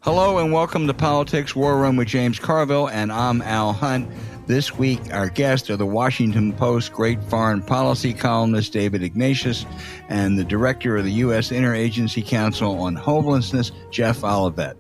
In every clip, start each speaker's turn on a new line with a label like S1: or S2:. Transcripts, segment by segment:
S1: Hello and welcome to Politics War Room with James Carville, and I'm Al Hunt. This week, our guests are the Washington Post great foreign policy columnist David Ignatius and the director of the U.S. Interagency Council on Homelessness, Jeff Olivet.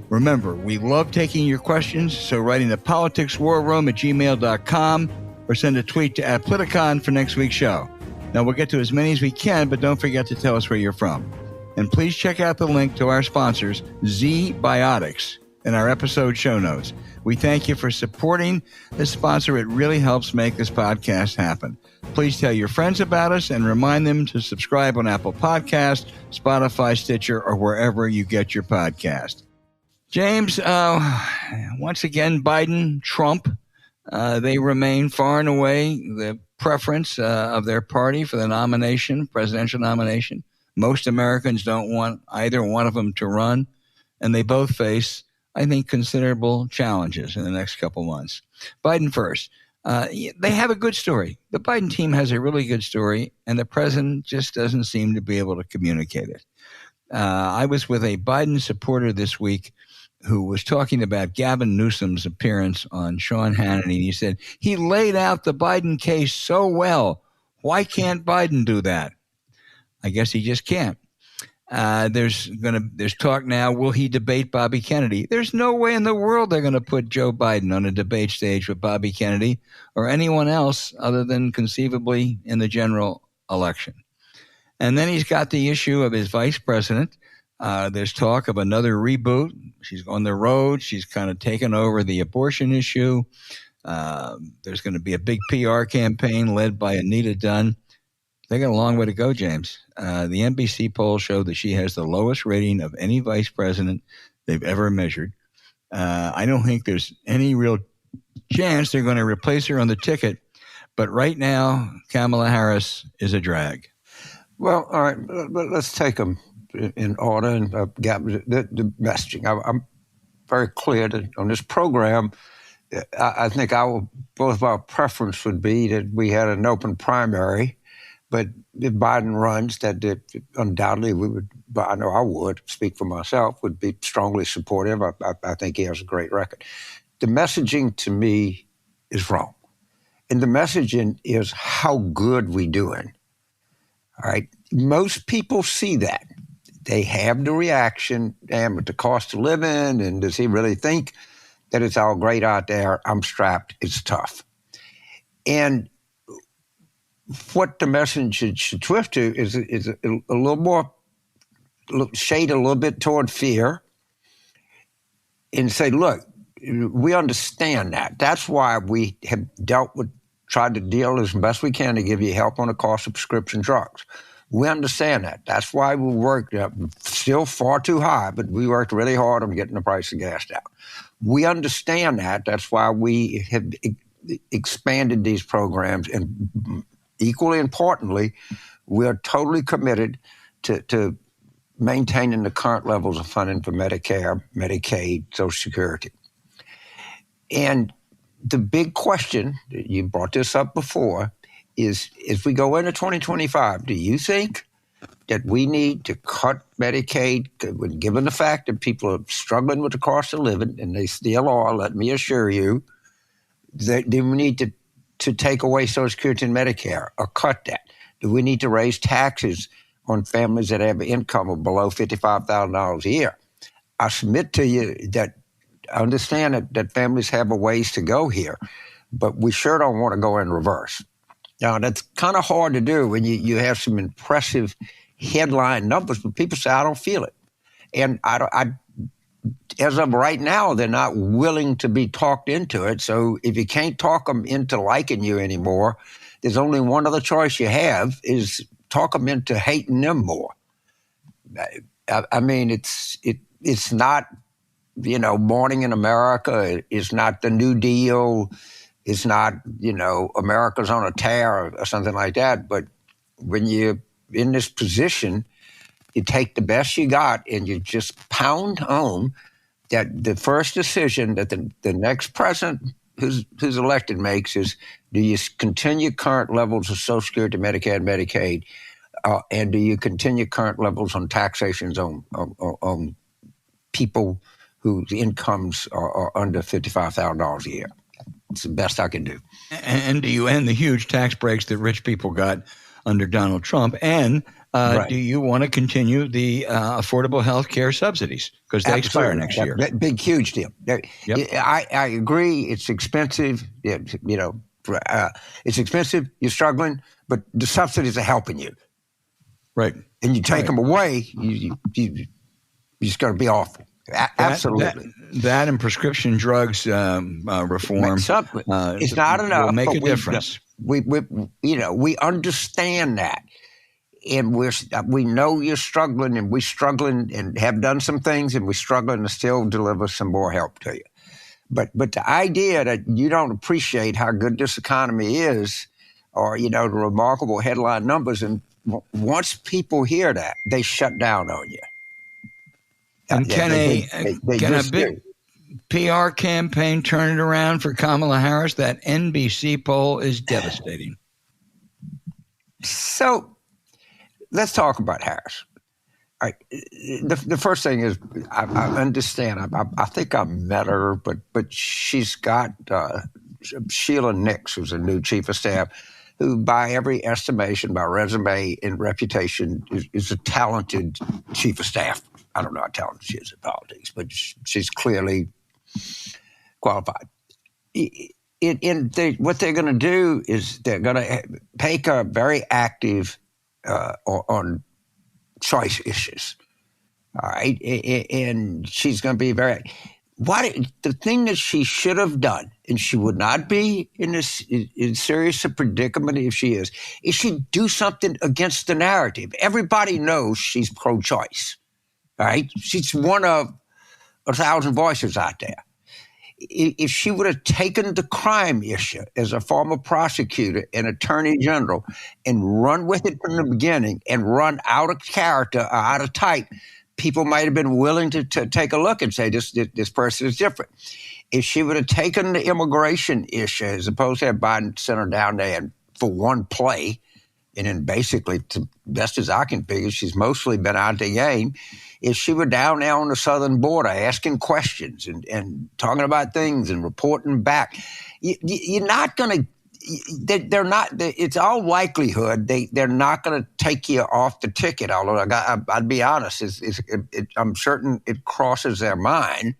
S1: Remember, we love taking your questions, so write into politicswarroom@gmail.com or send a tweet to @Politicon for next week's show. Now, we'll get to as many as we can, but don't forget to tell us where you're from. And please check out the link to our sponsors, Zbiotics, in our episode show notes. We thank you for supporting this sponsor. It really helps make this podcast happen. Please tell your friends about us and remind them to subscribe on Apple Podcasts, Spotify, Stitcher, or wherever you get your podcast. James, once again, Biden, Trump, they remain far and away the preference of their party for the nomination, presidential nomination. Most Americans don't want either one of them to run, and they both face, I think, considerable challenges in the next couple months. Biden first. They have a good story. The Biden team has a really good story, and the president just doesn't seem to be able to communicate it. I was with a Biden supporter this week who was talking about Gavin Newsom's appearance on Sean Hannity. He said, he laid out the Biden case so well. Why can't Biden do that? I guess he just can't. There's talk now, will he debate Bobby Kennedy? There's no way in the world they're going to put Joe Biden on a debate stage with Bobby Kennedy or anyone else other than conceivably in the general election. And then he's got the issue of his vice president. There's talk of another reboot. She's on the road. She's kind of taken over the abortion issue. There's going to be a big PR campaign led by Anita Dunn. They got a long way to go, James. The NBC poll showed that she has the lowest rating of any vice president they've ever measured. I don't think there's any real chance they're going to replace her on the ticket. But right now, Kamala Harris is a drag.
S2: Well, all right, let's take them in order and the messaging. I'm very clear that on this program, I think both of our preference would be that we had an open primary. But if Biden runs, that undoubtedly we would, I know I would, speak for myself, would be strongly supportive. I think he has a great record. The messaging to me is wrong. And the messaging is how good we doing. All right. Most people see that. They have the reaction, damn, with the cost of living, and does he really think that it's all great out there? I'm strapped. It's tough. And what the message should twist to is a little more shade a little bit toward fear and say, look, we understand that. That's why we have tried to deal as best we can to give you help on the cost of prescription drugs. We understand that. That's why we worked still far too high, but we worked really hard on getting the price of gas down. We understand that. That's why we have expanded these programs, and equally importantly, we are totally committed to maintaining the current levels of funding for Medicare, Medicaid, Social Security. And the big question, you brought this up before, is as we go into 2025, do you think that we need to cut Medicaid, given the fact that people are struggling with the cost of living, and they still are, let me assure you, that we need to take away Social Security and Medicare or cut that? Do we need to raise taxes on families that have an income of below $55,000 a year? I submit to you that I understand that families have a ways to go here, but we sure don't want to go in reverse. Now, that's kind of hard to do when you have some impressive headline numbers, but people say, I don't feel it. And as of right now, they're not willing to be talked into it. So if you can't talk them into liking you anymore, there's only one other choice you have is talk them into hating them more. I mean, it's not, Morning in America. It's not the New Deal. It's not, America's on a tear or something like that. But when you're in this position, you take the best you got and you just pound home that the first decision that the next president who's elected makes is, do you continue current levels of Social Security, Medicare, Medicaid, and do you continue current levels on taxations on people whose incomes are under $55,000 a year. It's the best I can do.
S1: And do you end the huge tax breaks that rich people got under Donald Trump? And do you want to continue the affordable health care subsidies? Because they expire next year.
S2: Big, huge deal. Yep. I agree. It's expensive. It's expensive. You're struggling, but the subsidies are helping you.
S1: Right.
S2: And you take them away, you're just going to be awful. Absolutely.
S1: That and prescription drugs reform.
S2: It's not enough.
S1: Will make a difference.
S2: We understand that. And we know you're struggling, and we're struggling and have done some things, and we're struggling to still deliver some more help to you. But the idea that you don't appreciate how good this economy is, or the remarkable headline numbers, and once people hear that, they shut down on you.
S1: And can a big PR campaign turn it around for Kamala Harris? That NBC poll is devastating.
S2: So let's talk about Harris. All right. The first thing is I understand. I think I met her, but she's got Sheila Nix, who's a new chief of staff, who by every estimation, by resume and reputation, is a talented chief of staff. I don't know how talented she is in politics, but she's clearly qualified. What they're going to do is they're going to take her very active on choice issues. All right. And she's going to be very. The thing that she should have done, and she would not be in serious predicament if she is she do something against the narrative. Everybody knows she's pro-choice. All right. She's one of 1,000 voices out there. If she would have taken the crime issue as a former prosecutor and attorney general and run with it from the beginning and run out of character or out of type, people might have been willing to take a look and say, this person is different. If she would have taken the immigration issue as opposed to have Biden sent her down there and for one play, and then basically, to best as I can figure, she's mostly been out of the game. If she were down there on the southern border asking questions and talking about things and reporting back, you're not going to, they're not, it's all likelihood they're not going to take you off the ticket, although I'd be honest, I'm certain it crosses their mind,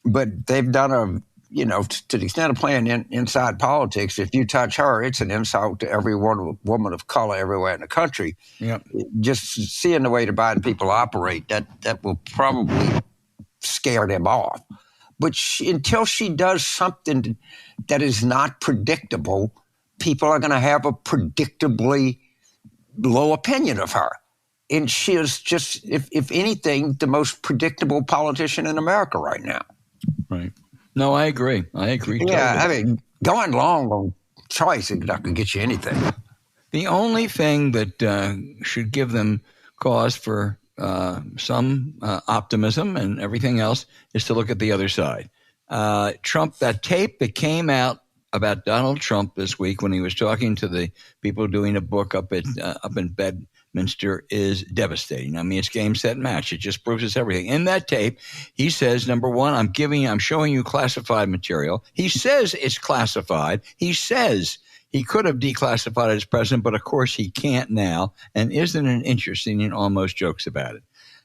S2: but they've done to the extent of playing inside politics, if you touch her, it's an insult to every woman of color everywhere in the country.
S1: Yep.
S2: Just seeing the way the Biden people operate, that will probably scare them off. But until she does something that is not predictable, people are going to have a predictably low opinion of her. And she is just, if anything, the most predictable politician in America right now.
S1: Right. No, I agree.
S2: Yeah, totally. I mean, going long on choice is not going to get you anything.
S1: The only thing that should give them cause for some optimism and everything else is to look at the other side. Trump, that tape that came out about Donald Trump this week when he was talking to the people doing a book up in Bedminster is devastating. I mean, it's game, set, match. It just proves it's everything. In that tape, he says, number one, I'm showing you classified material. He says it's classified. He says he could have declassified it as president, but of course he can't now. And isn't it interesting? And almost jokes about it.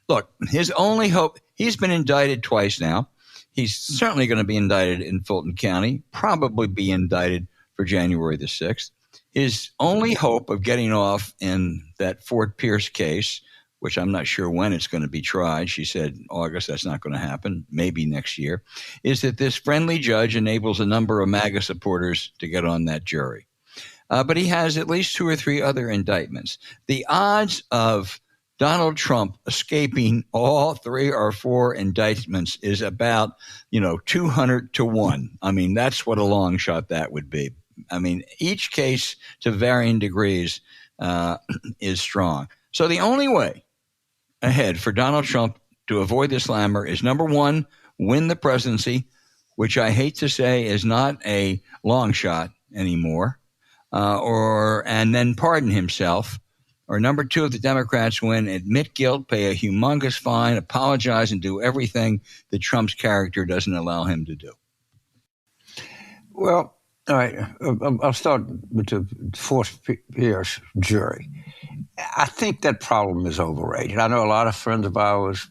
S1: Look, his only hope, he's been indicted twice now. He's certainly going to be indicted in Fulton County, probably be indicted for January the 6th. His only hope of getting off in that Fort Pierce case, which I'm not sure when it's going to be tried, she said August, that's not going to happen, maybe next year, is that this friendly judge enables a number of MAGA supporters to get on that jury. But he has at least 2 or 3 other indictments. The odds of Donald Trump escaping all 3 or 4 indictments is about, 200 to 1. I mean, that's what a long shot that would be. I mean, each case to varying degrees is strong. So the only way ahead for Donald Trump to avoid this slammer is, number one, win the presidency, which I hate to say is not a long shot anymore, and then pardon himself Or number two, if the Democrats win, admit guilt, pay a humongous fine, apologize, and do everything that Trump's character doesn't allow him to do?
S2: Well, all right, I'll start with the Fort Pierce jury. I think that problem is overrated. I know a lot of friends of ours,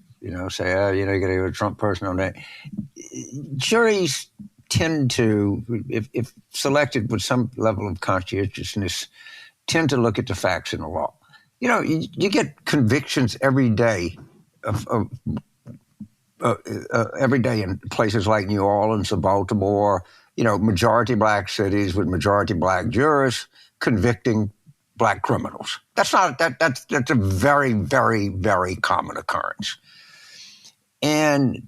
S2: say, you got to get a Trump person on that. Juries tend to, if selected with some level of conscientiousness, tend to look at the facts in the law. You get convictions every day every day in places like New Orleans or Baltimore, majority black cities with majority black jurors convicting black criminals. That's a very, very, very common occurrence. And,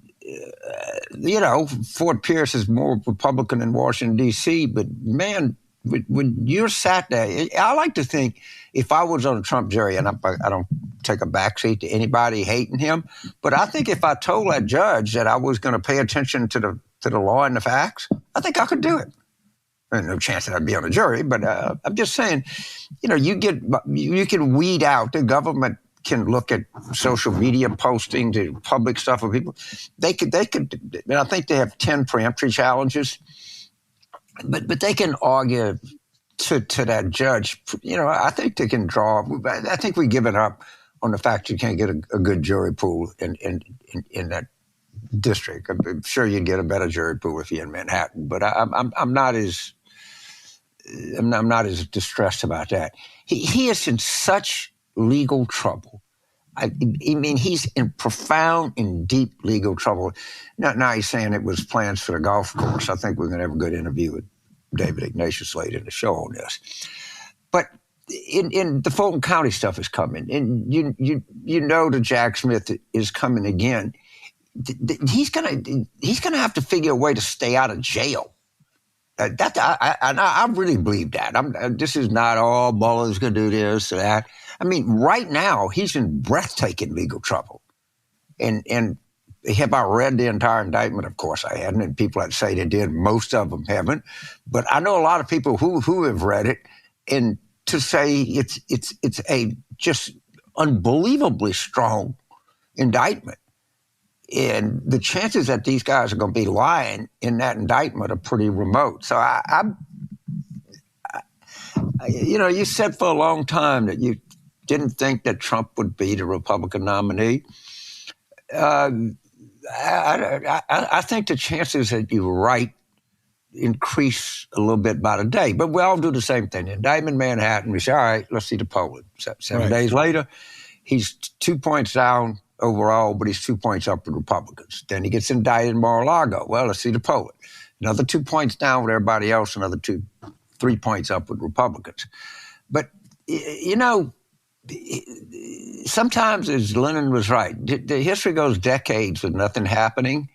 S2: Fort Pierce is more Republican than Washington, D.C., but man, when you're sat there, I like to think if I was on a Trump jury, and I don't take a backseat to anybody hating him, but I think if I told that judge that I was going to pay attention to the law and the facts, I think I could do it. There's no chance that I'd be on a jury, but I'm just saying, you can weed out. The government can look at social media postings and public stuff of people. They could, and I think they have 10 preemptory challenges. But they can argue to that judge. I think they can draw. I think we give it up on the fact you can't get a good jury pool in that district. I'm sure you'd get a better jury pool if you're in Manhattan. But I'm not as distressed about that. He is in such legal trouble. I mean, he's in profound and deep legal trouble. Now he's saying it was plans for the golf course. I think we're going to have a good interview with David Ignatius later in the show on this. But in the Fulton County stuff is coming, and the Jack Smith is coming again. He's gonna have to figure a way to stay out of jail. I really believe that. This is not Mueller's going to do this or that. I mean, right now he's in breathtaking legal trouble, and have I read the entire indictment? Of course I hadn't, and people that say they did, most of them haven't. But I know a lot of people who have read it, and to say it's a just unbelievably strong indictment. And the chances that these guys are going to be lying in that indictment are pretty remote. So you said for a long time that you didn't think that Trump would be the Republican nominee. I think the chances that you're right increase a little bit by the day. But we all do the same thing. The indictment in Manhattan, we say, all right, let's see the polling. 7 days later, he's 2 points down overall, but he's 2 points up with Republicans. Then he gets indicted in Mar-a-Lago. Well, let's see the polling. Another 2 points down with everybody else, another 3 points up with Republicans. But, sometimes, as Lenin was right, the history goes decades with nothing happening,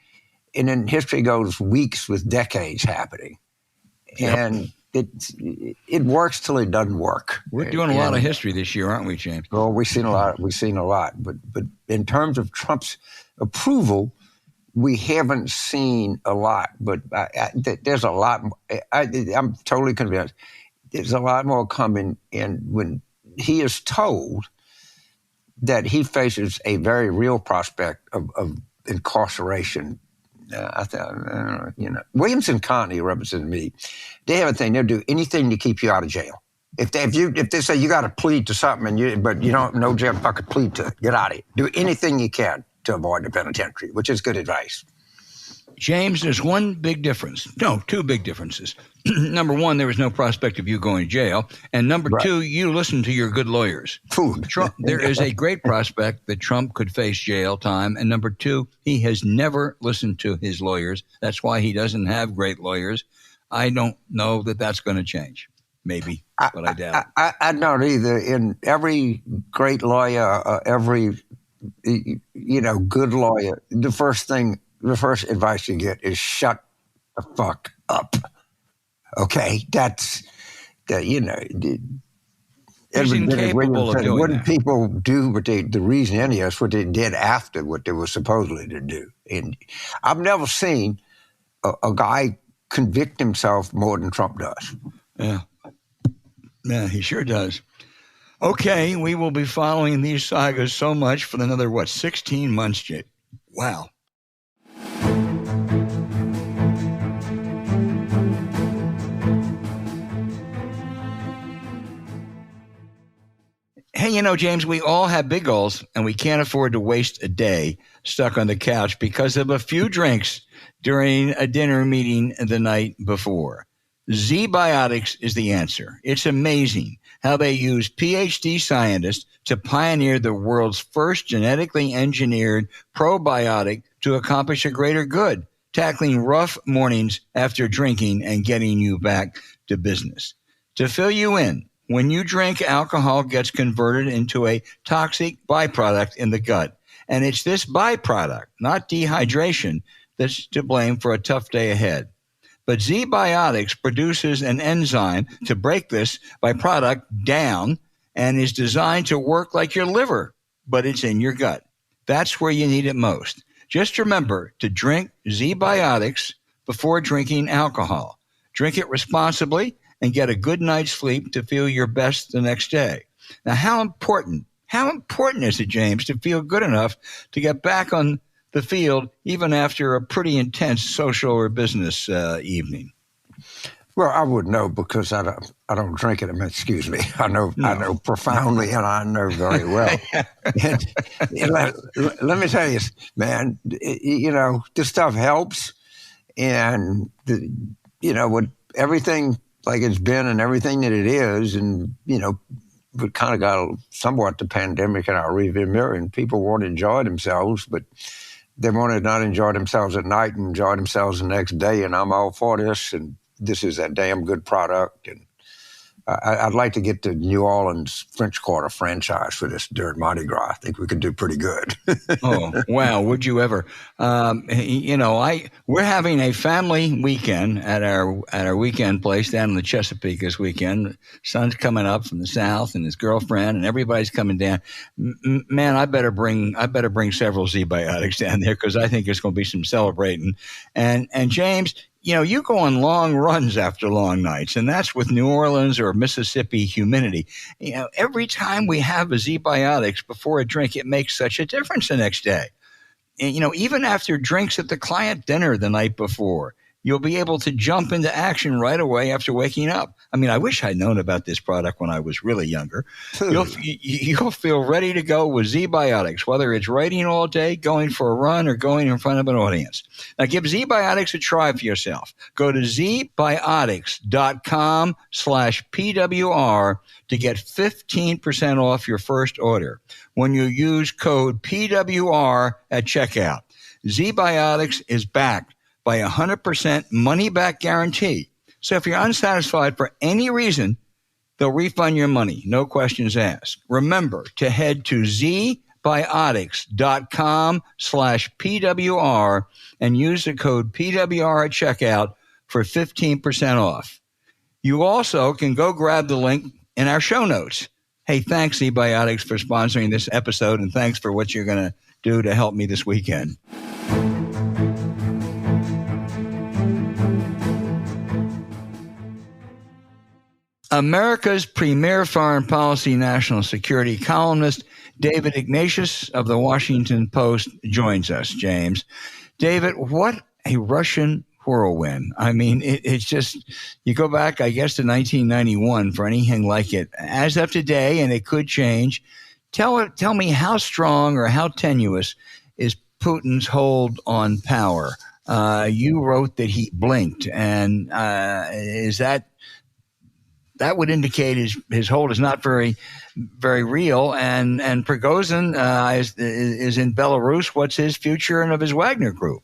S2: and then history goes weeks with decades happening. Yep. And it works till it doesn't work.
S1: We're doing a lot of history this year, aren't we, James?
S2: Well, we've seen a lot. But in terms of Trump's approval, we haven't seen a lot. But there's a lot. I'm totally convinced. There's a lot more coming in when he is told that he faces a very real prospect of incarceration. Williamson County represents me. They have a thing. They'll do anything to keep you out of jail. If they say you got to plead to something but you don't know jail fucking plead to it, get out of it. Do anything you can to avoid the penitentiary, which is good advice.
S1: James, there's one big difference. No, two big differences. Number one, there was no prospect of you going to jail. And number two, you listen to your good lawyers. There is a great prospect that Trump could face jail time. And number two, he has never listened to his lawyers. That's why he doesn't have great lawyers. I don't know that that's going to change. Maybe, but I doubt it.
S2: I don't either. In every great lawyer, every good lawyer, the first advice you get is shut the fuck up. Okay, that's
S1: He's incapable of doing
S2: what
S1: that.
S2: did people do? The reason any of us what they did after what they were supposedly to do. And I've never seen a guy convict himself more than Trump does.
S1: Yeah, he sure does. Okay, we will be following these sagas so much for another, 16 months, Jay? Wow. Hey, James, we all have big goals, and we can't afford to waste a day stuck on the couch because of a few drinks during a dinner meeting the night before. Zbiotics is the answer. It's amazing how they use PhD scientists to pioneer the world's first genetically engineered probiotic to accomplish a greater good, tackling rough mornings after drinking and getting you back to business. To fill you in, when you drink, alcohol gets converted into a toxic byproduct in the gut. And it's this byproduct, not dehydration, that's to blame for a tough day ahead. But Zbiotics produces an enzyme to break this byproduct down and is designed to work like your liver, but it's in your gut. That's where you need it most. Just remember to drink Zbiotics before drinking alcohol. Drink it responsibly and get a good night's sleep to feel your best the next day. Now, how important is it, James, to feel good enough to get back on the field even after a pretty intense social or business evening?
S2: Well, I would know because I don't drink it. I mean, excuse me. I know profoundly, and I know very well. And let me tell you, man. This stuff helps, and with everything like it's been and everything that it is, and we kind of got somewhat the pandemic in our rearview mirror, and people want to enjoy themselves, but they want to not enjoy themselves at night and enjoy themselves the next day. And I'm all for this, and this is a damn good product. And I'd like to get the New Orleans French Quarter franchise for this during Mardi Gras. I think we could do pretty good.
S1: Oh, wow. Would you ever? We're having a family weekend at our weekend place down in the Chesapeake this weekend. Son's coming up from the South and his girlfriend, and everybody's coming down. Man, I better bring several Zbiotics down there because I think there's going to be some celebrating. And James, you go on long runs after long nights, and that's with New Orleans or Mississippi humidity. Every time we have a Zbiotics before a drink, it makes such a difference the next day. And, even after drinks at the client dinner the night before, you'll be able to jump into action right away after waking up. I mean, I wish I'd known about this product when I was really younger. You'll feel ready to go with Zbiotics, whether it's writing all day, going for a run, or going in front of an audience. Now, give Zbiotics a try for yourself. Go to zbiotics.com/PWR to get 15% off your first order when you use code PWR at checkout. Zbiotics is backed by a 100% money-back guarantee. So if you're unsatisfied for any reason, they'll refund your money, no questions asked. Remember to head to zbiotics.com/PWR and use the code PWR at checkout for 15% off. You also can go grab the link in our show notes. Hey, thanks, Zbiotics, for sponsoring this episode, and thanks for what you're going to do to help me this weekend. America's premier foreign policy national security columnist, David Ignatius of the Washington Post, joins us, James. David, what a Russian whirlwind. I mean, it's just, you go back, I guess, to 1991 for anything like it. As of today, and it could change, tell me how strong or how tenuous is Putin's hold on power? You wrote that he blinked, and is that would indicate his hold is not very, very real. And Prigozhin is in Belarus. What's his future and of his Wagner group?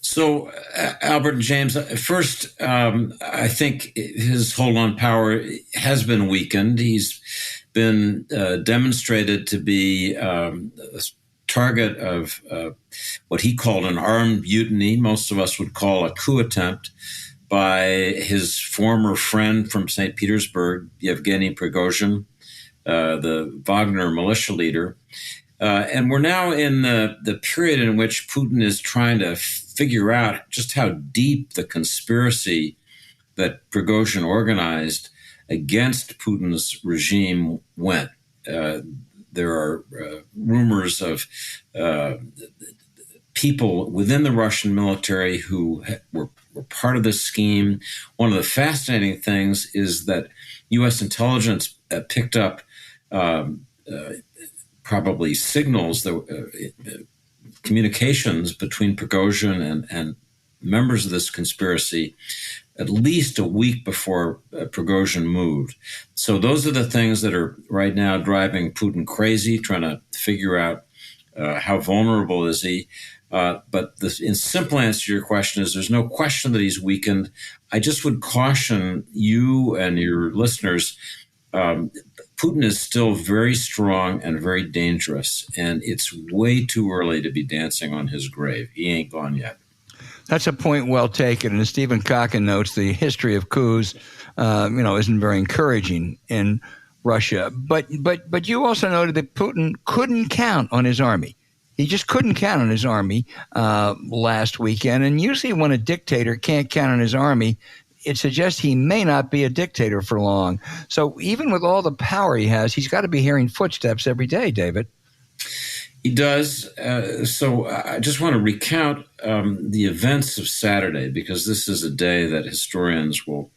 S3: So, Albert and James, first, I think his hold on power has been weakened. He's been demonstrated to be a target of what he called an armed mutiny. Most of us would call a coup attempt by his former friend from St. Petersburg, Yevgeny Prigozhin, the Wagner militia leader. And we're now in the period in which Putin is trying to figure out just how deep the conspiracy that Prigozhin organized against Putin's regime went. There are rumors of people within the Russian military who were part of this scheme. One of the fascinating things is that U.S. intelligence picked up probably signals, communications between Prigozhin and members of this conspiracy at least a week before Prigozhin moved. So those are the things that are right now driving Putin crazy, trying to figure out how vulnerable is he. But in simple answer to your question is there's no question that he's weakened. I just would caution you and your listeners, Putin is still very strong and very dangerous, and it's way too early to be dancing on his grave. He ain't gone yet.
S1: That's a point well taken. And as Stephen Cocken notes, the history of coups, isn't very encouraging in Russia. But you also noted that Putin couldn't count on his army. He just couldn't count on his army last weekend. And usually when a dictator can't count on his army, it suggests he may not be a dictator for long. So even with all the power he has, he's got to be hearing footsteps every day, David.
S3: He does. So I just want to recount the events of Saturday, because this is a day that historians will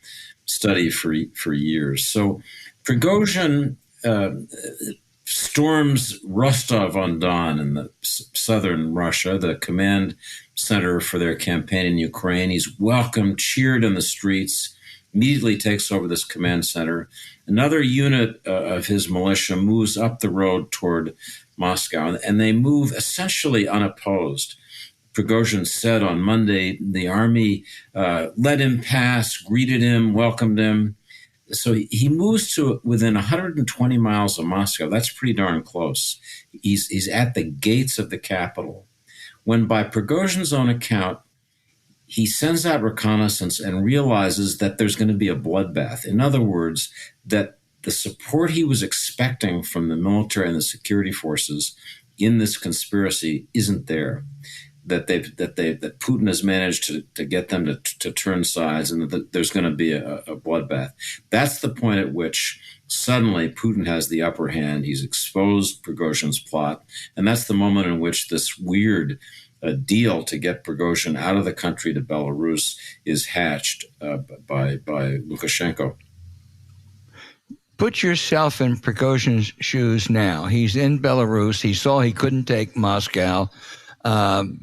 S3: study for years. So Prigozhin storms Rostov-on-Don in the southern Russia, the command center for their campaign in Ukraine. He's welcomed, cheered in the streets, immediately takes over this command center. Another unit of his militia moves up the road toward Moscow, and they move essentially unopposed. Prigozhin said on Monday the army let him pass, greeted him, welcomed him. So he moves to within 120 miles of Moscow. That's pretty darn close. He's at the gates of the capital, when by Prigozhin's own account, he sends out reconnaissance and realizes that there's going to be a bloodbath. In other words, that the support he was expecting from the military and the security forces in this conspiracy isn't there. That Putin has managed to get them to turn sides, and that there's going to be a bloodbath. That's the point at which suddenly Putin has the upper hand. He's exposed Prigozhin's plot, and that's the moment in which this weird deal to get Prigozhin out of the country to Belarus is hatched by Lukashenko.
S1: Put yourself in Prigozhin's shoes now. He's in Belarus. He saw he couldn't take Moscow.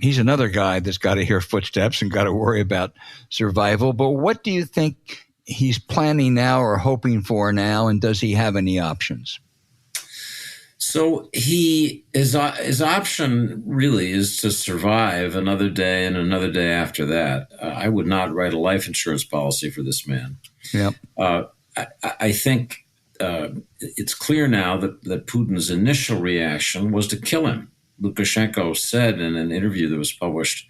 S1: He's another guy that's got to hear footsteps and got to worry about survival. But what do you think he's planning now or hoping for now, and does he have any options?
S3: So his option really is to survive another day and another day after that. I would not write a life insurance policy for this man.
S1: Yep.
S3: I think it's clear now that Putin's initial reaction was to kill him. Lukashenko said in an interview that was published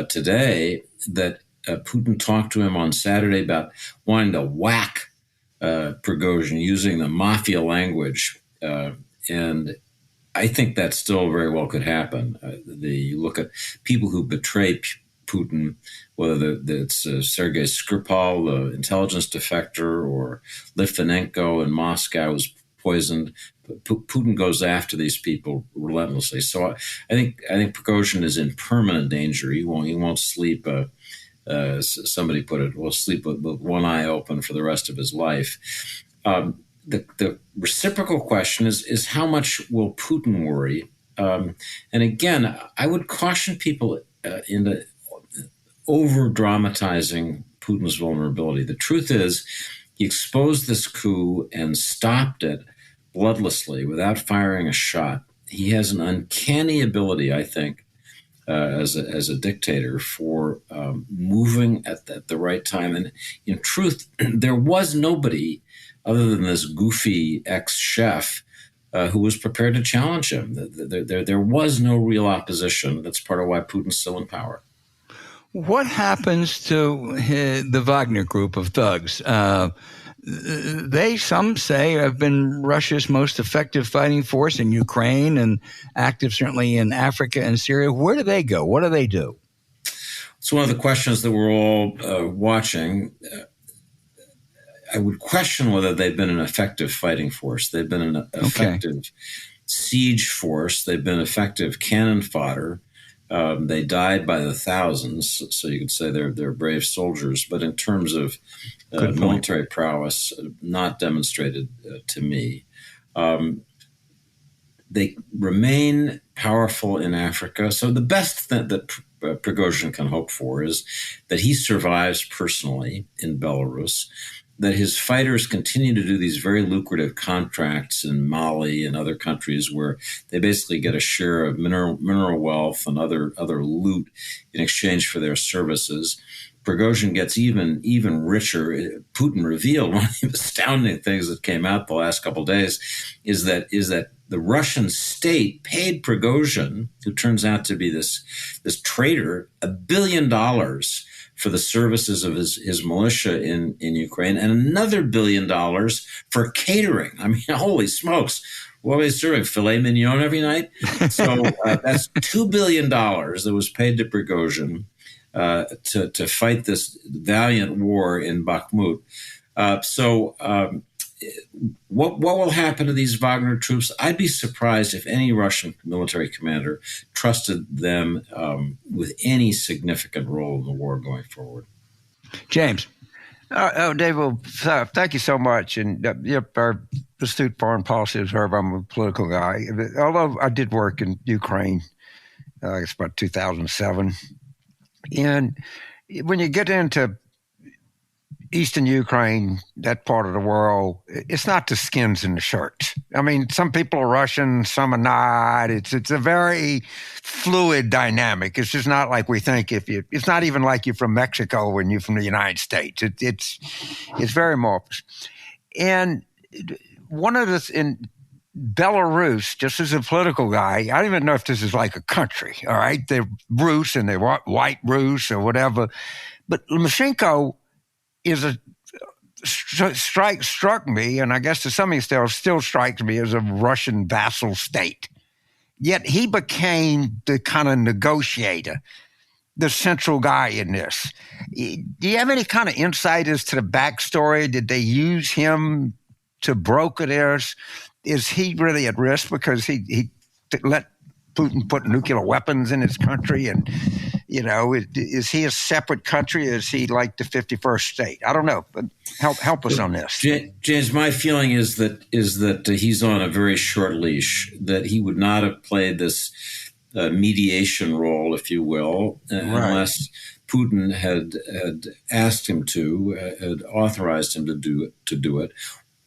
S3: today that Putin talked to him on Saturday about wanting to whack Prigozhin using the mafia language. And I think that still very well could happen. You look at people who betray Putin, whether it's Sergei Skripal, the intelligence defector, or Litvinenko in Moscow was poisoned. Putin goes after these people relentlessly. So I think Prigozhin is in permanent danger. He won't sleep. Somebody put it, will sleep with one eye open for the rest of his life. The reciprocal question is how much will Putin worry? And again, I would caution people into over-dramatizing Putin's vulnerability. The truth is, he exposed this coup and stopped it bloodlessly without firing a shot. He has an uncanny ability, I think, as a dictator for moving at the right time. And in truth, there was nobody other than this goofy ex-chef who was prepared to challenge him. There was no real opposition. That's part of why Putin's still in power.
S1: What happens to the Wagner group of thugs? They, some say, have been Russia's most effective fighting force in Ukraine and active certainly in Africa and Syria. Where do they go? What do they do? It's
S3: one of the questions that we're all watching. I would question whether they've been an effective fighting force. They've been an effective siege force. They've been effective cannon fodder. They died by the thousands, so you could say they're brave soldiers. But in terms of military prowess, not demonstrated to me. They remain powerful in Africa. So the best thing that Prigozhin can hope for is that he survives personally in Belarus, that his fighters continue to do these very lucrative contracts in Mali and other countries where they basically get a share of mineral wealth and other loot in exchange for their services. Prigozhin gets even richer. Putin revealed one of the astounding things that came out the last couple of days is that the Russian state paid Prigozhin, who turns out to be this traitor, $1 billion for the services of his militia in Ukraine, and another $1 billion for catering. I mean, holy smokes. What are they serving? Filet mignon every night? So that's $2 billion that was paid to Prigozhin to fight this valiant war in Bakhmut. What will happen to these Wagner troops? I'd be surprised if any Russian military commander trusted them with any significant role in the war going forward.
S1: James.
S2: Dave, well, thank you so much. And our astute foreign policy observer, I'm a political guy. Although I did work in Ukraine, I guess about 2007. And when you get into Eastern Ukraine, that part of the world, it's not the skins in the shirts. I mean, some people are Russian, some are not. It's a very fluid dynamic. It's just not like we think. It's not even like you're from Mexico when you're from the United States. It's very amorphous. And one of the in Belarus, just as a political guy, I don't even know if this is like a country. All right, they're Rus and they're white Rus or whatever, but Lukashenko struck me, and I guess to some extent still strikes me as a Russian vassal state. Yet he became the kind of negotiator, the central guy in this. Do you have any kind of insight as to the backstory? Did they use him to broker theirs? Is he really at risk because he let Putin put nuclear weapons in his country? And, is he a separate country? Or is he like the 51st state? I don't know, but help us on this.
S3: James, my feeling is that he's on a very short leash, that he would not have played this mediation role, if you will, unless Putin had asked him to, had authorized him to do it.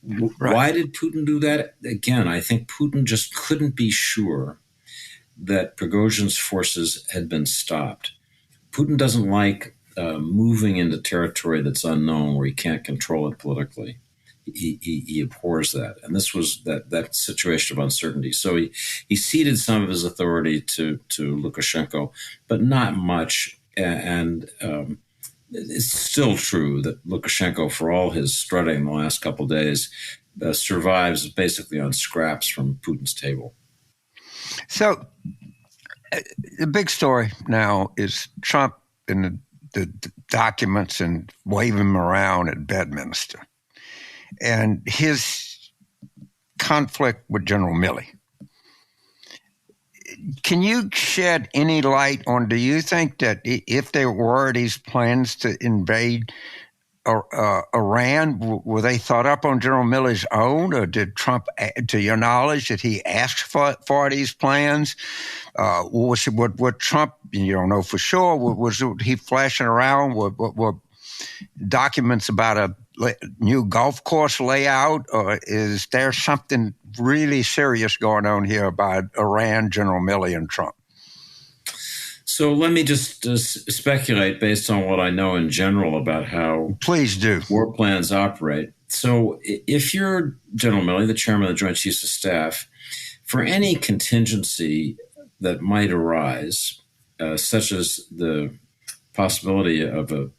S3: Right. Why did Putin do that? Again, I think Putin just couldn't be sure that Prigozhin's forces had been stopped. Putin doesn't like moving into territory that's unknown, where he can't control it politically. He abhors that. And this was that situation of uncertainty. So he ceded some of his authority to Lukashenko, but not much. And it's still true that Lukashenko, for all his strutting the last couple of days, survives basically on scraps from Putin's table.
S2: So the big story now is Trump and the documents and waving them around at Bedminster and his conflict with General Milley. Can you shed any light on, do you think that if there were these plans to invade Iran, were they thought up on General Milley's own, or did Trump, to your knowledge, did he ask for these plans? What Trump, you don't know for sure, was he flashing around with documents about a new golf course layout, or is there something really serious going on here about Iran, General Milley, and Trump?
S3: So let me just speculate based on what I know in general about how
S2: Please do.
S3: War plans operate. So if you're General Milley, the chairman of the Joint Chiefs of Staff, for any contingency that might arise, such as the possibility of a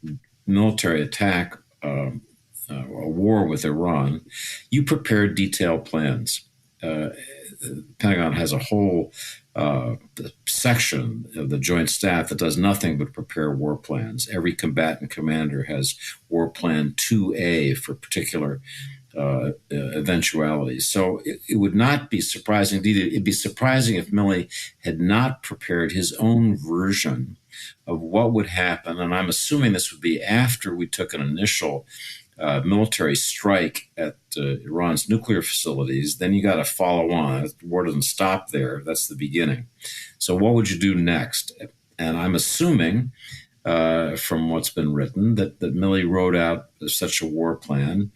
S3: military attack, a war with Iran, you prepare detailed plans. the Pentagon has a whole section of the Joint Staff that does nothing but prepare war plans. Every combatant commander has War Plan 2A for particular eventualities. So it would not be surprising. Indeed, it'd be surprising if Milley had not prepared his own version of what would happen. And I'm assuming this would be after we took an initial military strike at Iran's nuclear facilities. Then you got to follow on. The war doesn't stop there. That's the beginning. So what would you do next? And I'm assuming from what's been written that Milley wrote out such a war plan.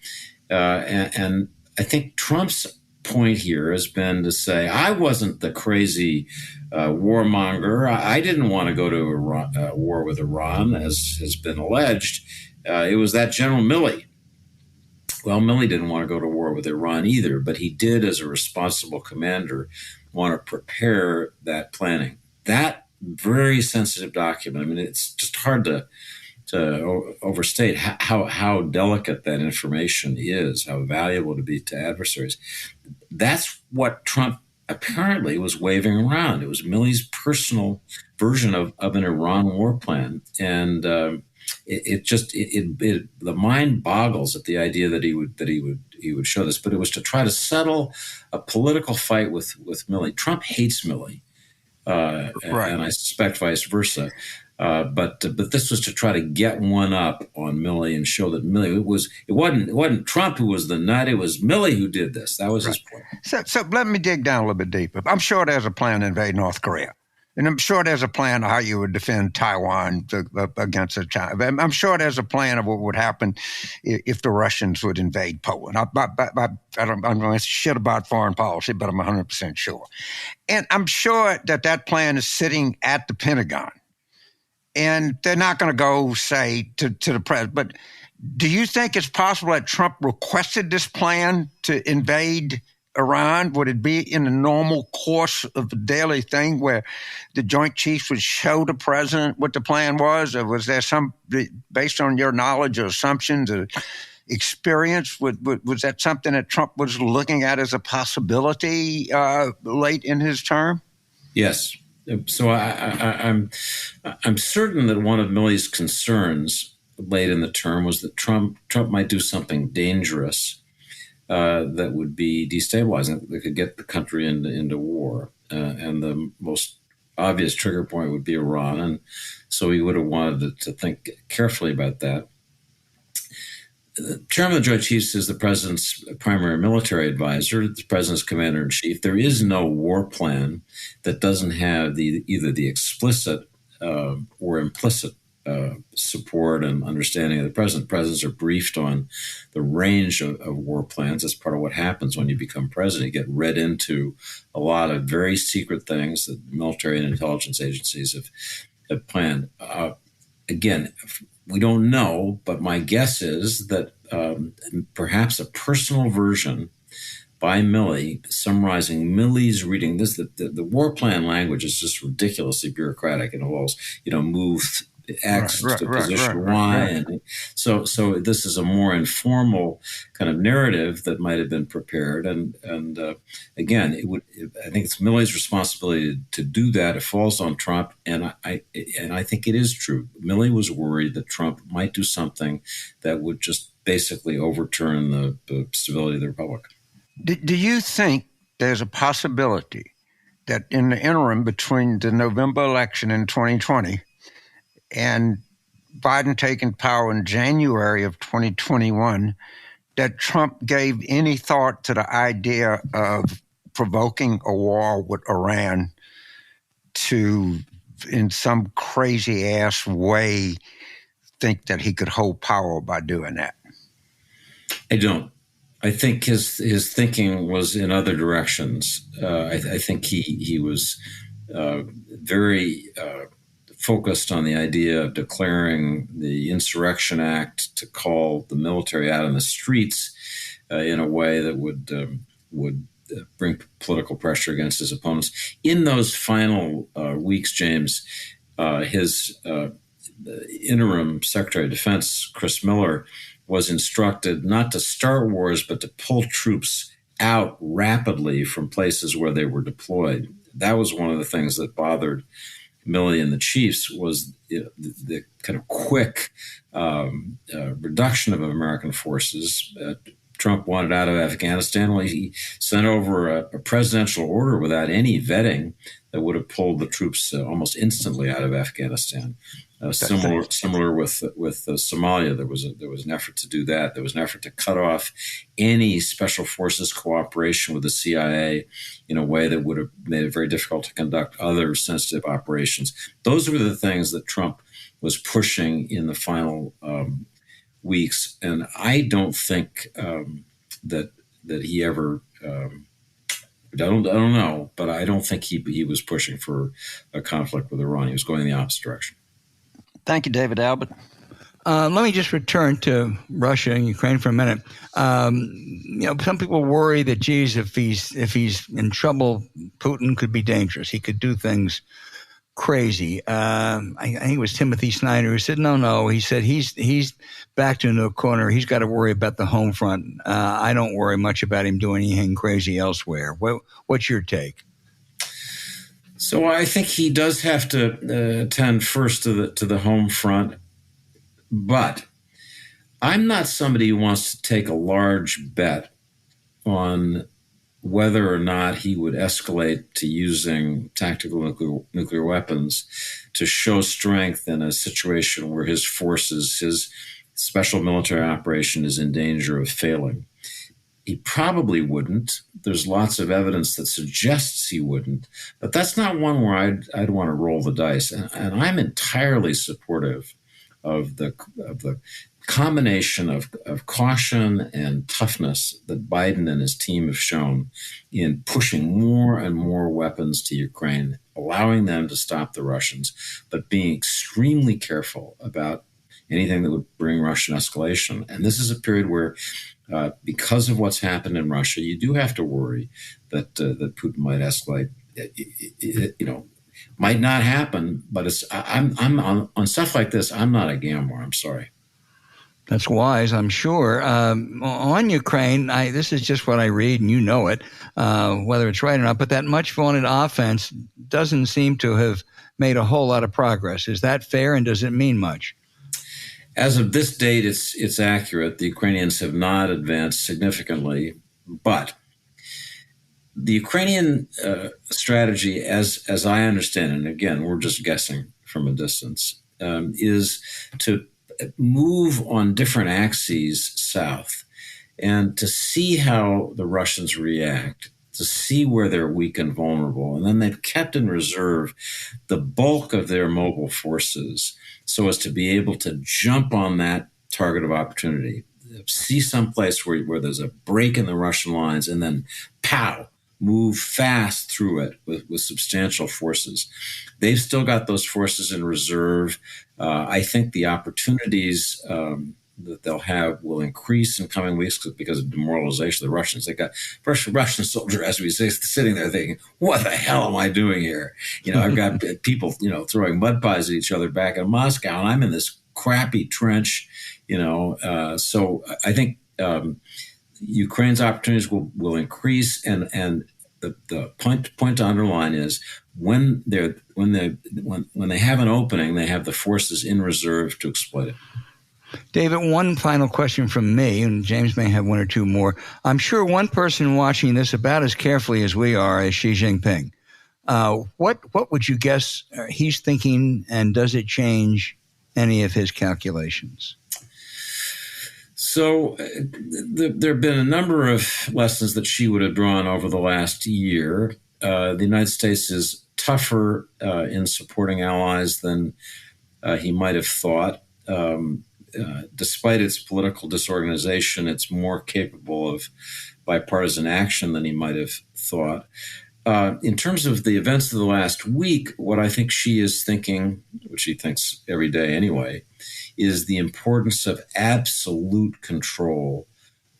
S3: And I think Trump's point here has been to say, I wasn't the crazy warmonger. I didn't want to go to war with Iran, as has been alleged. It was that General Milley. Well, Milley didn't want to go to war with Iran either, but he did, as a responsible commander, want to prepare that planning. That very sensitive document, I mean, it's just hard to overstate how delicate that information is, how valuable to be to adversaries. That's what Trump apparently was waving around. It was Milley's personal version of an Iran war plan. And the mind boggles at the idea that he would show this, but it was to try to settle a political fight with Milley. Trump hates Milley, right. And I suspect vice versa. But this was to try to get one up on Milley and show that Milley it wasn't Trump who was the nut, it was Milley who did this. That was his point.
S2: So let me dig down a little bit deeper. I'm sure there's a plan to invade North Korea. And I'm sure there's a plan of how you would defend Taiwan against China. I'm sure there's a plan of what would happen if the Russians would invade Poland. I don't know shit about foreign policy, but I'm 100% sure. And I'm sure that plan is sitting at the Pentagon. And they're not going to go say to the president. But do you think it's possible that Trump requested this plan to invade Iran? Would it be in the normal course of the daily thing where the Joint Chiefs would show the president what the plan was? Or was there some, based on your knowledge or assumptions or experience, was that something that Trump was looking at as a possibility late in his term?
S3: Yes. So I'm certain that one of Milley's concerns late in the term was that Trump might do something dangerous that would be destabilizing, that could get the country into war. And the most obvious trigger point would be Iran. And so he would have wanted to think carefully about that. The chairman of the Joint Chiefs is the president's primary military advisor, the president's commander-in-chief. There is no war plan that doesn't have either the explicit or implicit support and understanding of the president. Presidents are briefed on the range of war plans. That's part of what happens when you become president. You get read into a lot of very secret things that military and intelligence agencies have planned. Again, we don't know, but my guess is that perhaps a personal version by Milley, summarizing Milley's reading. The war plan language is just ridiculously bureaucratic. It involves, move X to position Y. And so this is a more informal kind of narrative that might have been prepared. And again, I think it's Milley's responsibility to do that. It falls on Trump. And I think it is true. Milley was worried that Trump might do something that would just basically overturn the stability of the republic.
S2: Do you think there's a possibility that in the interim between the November election in 2020 and Biden taking power in January of 2021, that Trump gave any thought to the idea of provoking a war with Iran to, in some crazy-ass way, think that he could hold power by doing that?
S3: I don't. I think his thinking was in other directions. I think he was very focused on the idea of declaring the Insurrection Act to call the military out in the streets in a way that would bring political pressure against his opponents. In those final weeks, James, his interim Secretary of Defense, Chris Miller, was instructed not to start wars, but to pull troops out rapidly from places where they were deployed. That was one of the things that bothered Milley and the chiefs, was the kind of quick reduction of American forces. Trump wanted out of Afghanistan. Well, he sent over a presidential order without any vetting that would have pulled the troops almost instantly out of Afghanistan. Similar with Somalia, there was an effort to do that. There was an effort to cut off any special forces cooperation with the CIA in a way that would have made it very difficult to conduct other sensitive operations. Those were the things that Trump was pushing in the final weeks, and I don't think that he ever. I don't know, but I don't think he was pushing for a conflict with Iran. He was going in the opposite direction.
S4: Thank you, David Albert.
S1: Let me just return to Russia and Ukraine for a minute. Some people worry that, geez, if he's in trouble, Putin could be dangerous. He could do things crazy. I think it was Timothy Snyder who said, no. He said he's backed into a corner. He's got to worry about the home front. I don't worry much about him doing anything crazy elsewhere. What's your take?
S3: So I think he does have to attend first to the home front, but I'm not somebody who wants to take a large bet on whether or not he would escalate to using tactical nuclear weapons to show strength in a situation where his forces, his special military operation, is in danger of failing. He probably wouldn't. There's lots of evidence that suggests he wouldn't, but that's not one where I'd want to roll the dice. And I'm entirely supportive of the combination of caution and toughness that Biden and his team have shown in pushing more and more weapons to Ukraine, allowing them to stop the Russians, but being extremely careful about anything that would bring Russian escalation. And this is a period where, because of what's happened in Russia, you do have to worry that Putin might escalate. Might not happen, but I'm on stuff like this. I'm not a gambler. I'm sorry.
S1: That's wise, I'm sure. On Ukraine, this is just what I read, and you know it, whether it's right or not, but that much vaunted offense doesn't seem to have made a whole lot of progress. Is that fair, and does it mean much?
S3: As of this date, it's accurate. The Ukrainians have not advanced significantly, but the Ukrainian strategy, as I understand it, and again, we're just guessing from a distance, is to move on different axes south and to see how the Russians react, to see where they're weak and vulnerable. And then they've kept in reserve the bulk of their mobile forces so as to be able to jump on that target of opportunity, see someplace where there's a break in the Russian lines, and then pow, move fast through it with substantial forces. They've still got those forces in reserve. I think the opportunities that they'll have will increase in coming weeks because of demoralization of the Russians. They got Russian soldier, as we say, sitting there thinking, "What the hell am I doing here?" I've got people, throwing mud pies at each other back in Moscow, and I'm in this crappy trench. So I think Ukraine's opportunities will increase, and the point to underline is when they have an opening, they have the forces in reserve to exploit it.
S1: David, one final question from me, and James may have one or two more. I'm sure one person watching this about as carefully as we are is Xi Jinping. What would you guess he's thinking, and does it change any of his calculations?
S3: So there have been a number of lessons that Xi would have drawn over the last year. The United States is tougher in supporting allies than he might have thought. Despite its political disorganization, it's more capable of bipartisan action than he might have thought. In terms of the events of the last week, what I think Xi is thinking, which he thinks every day anyway, is the importance of absolute control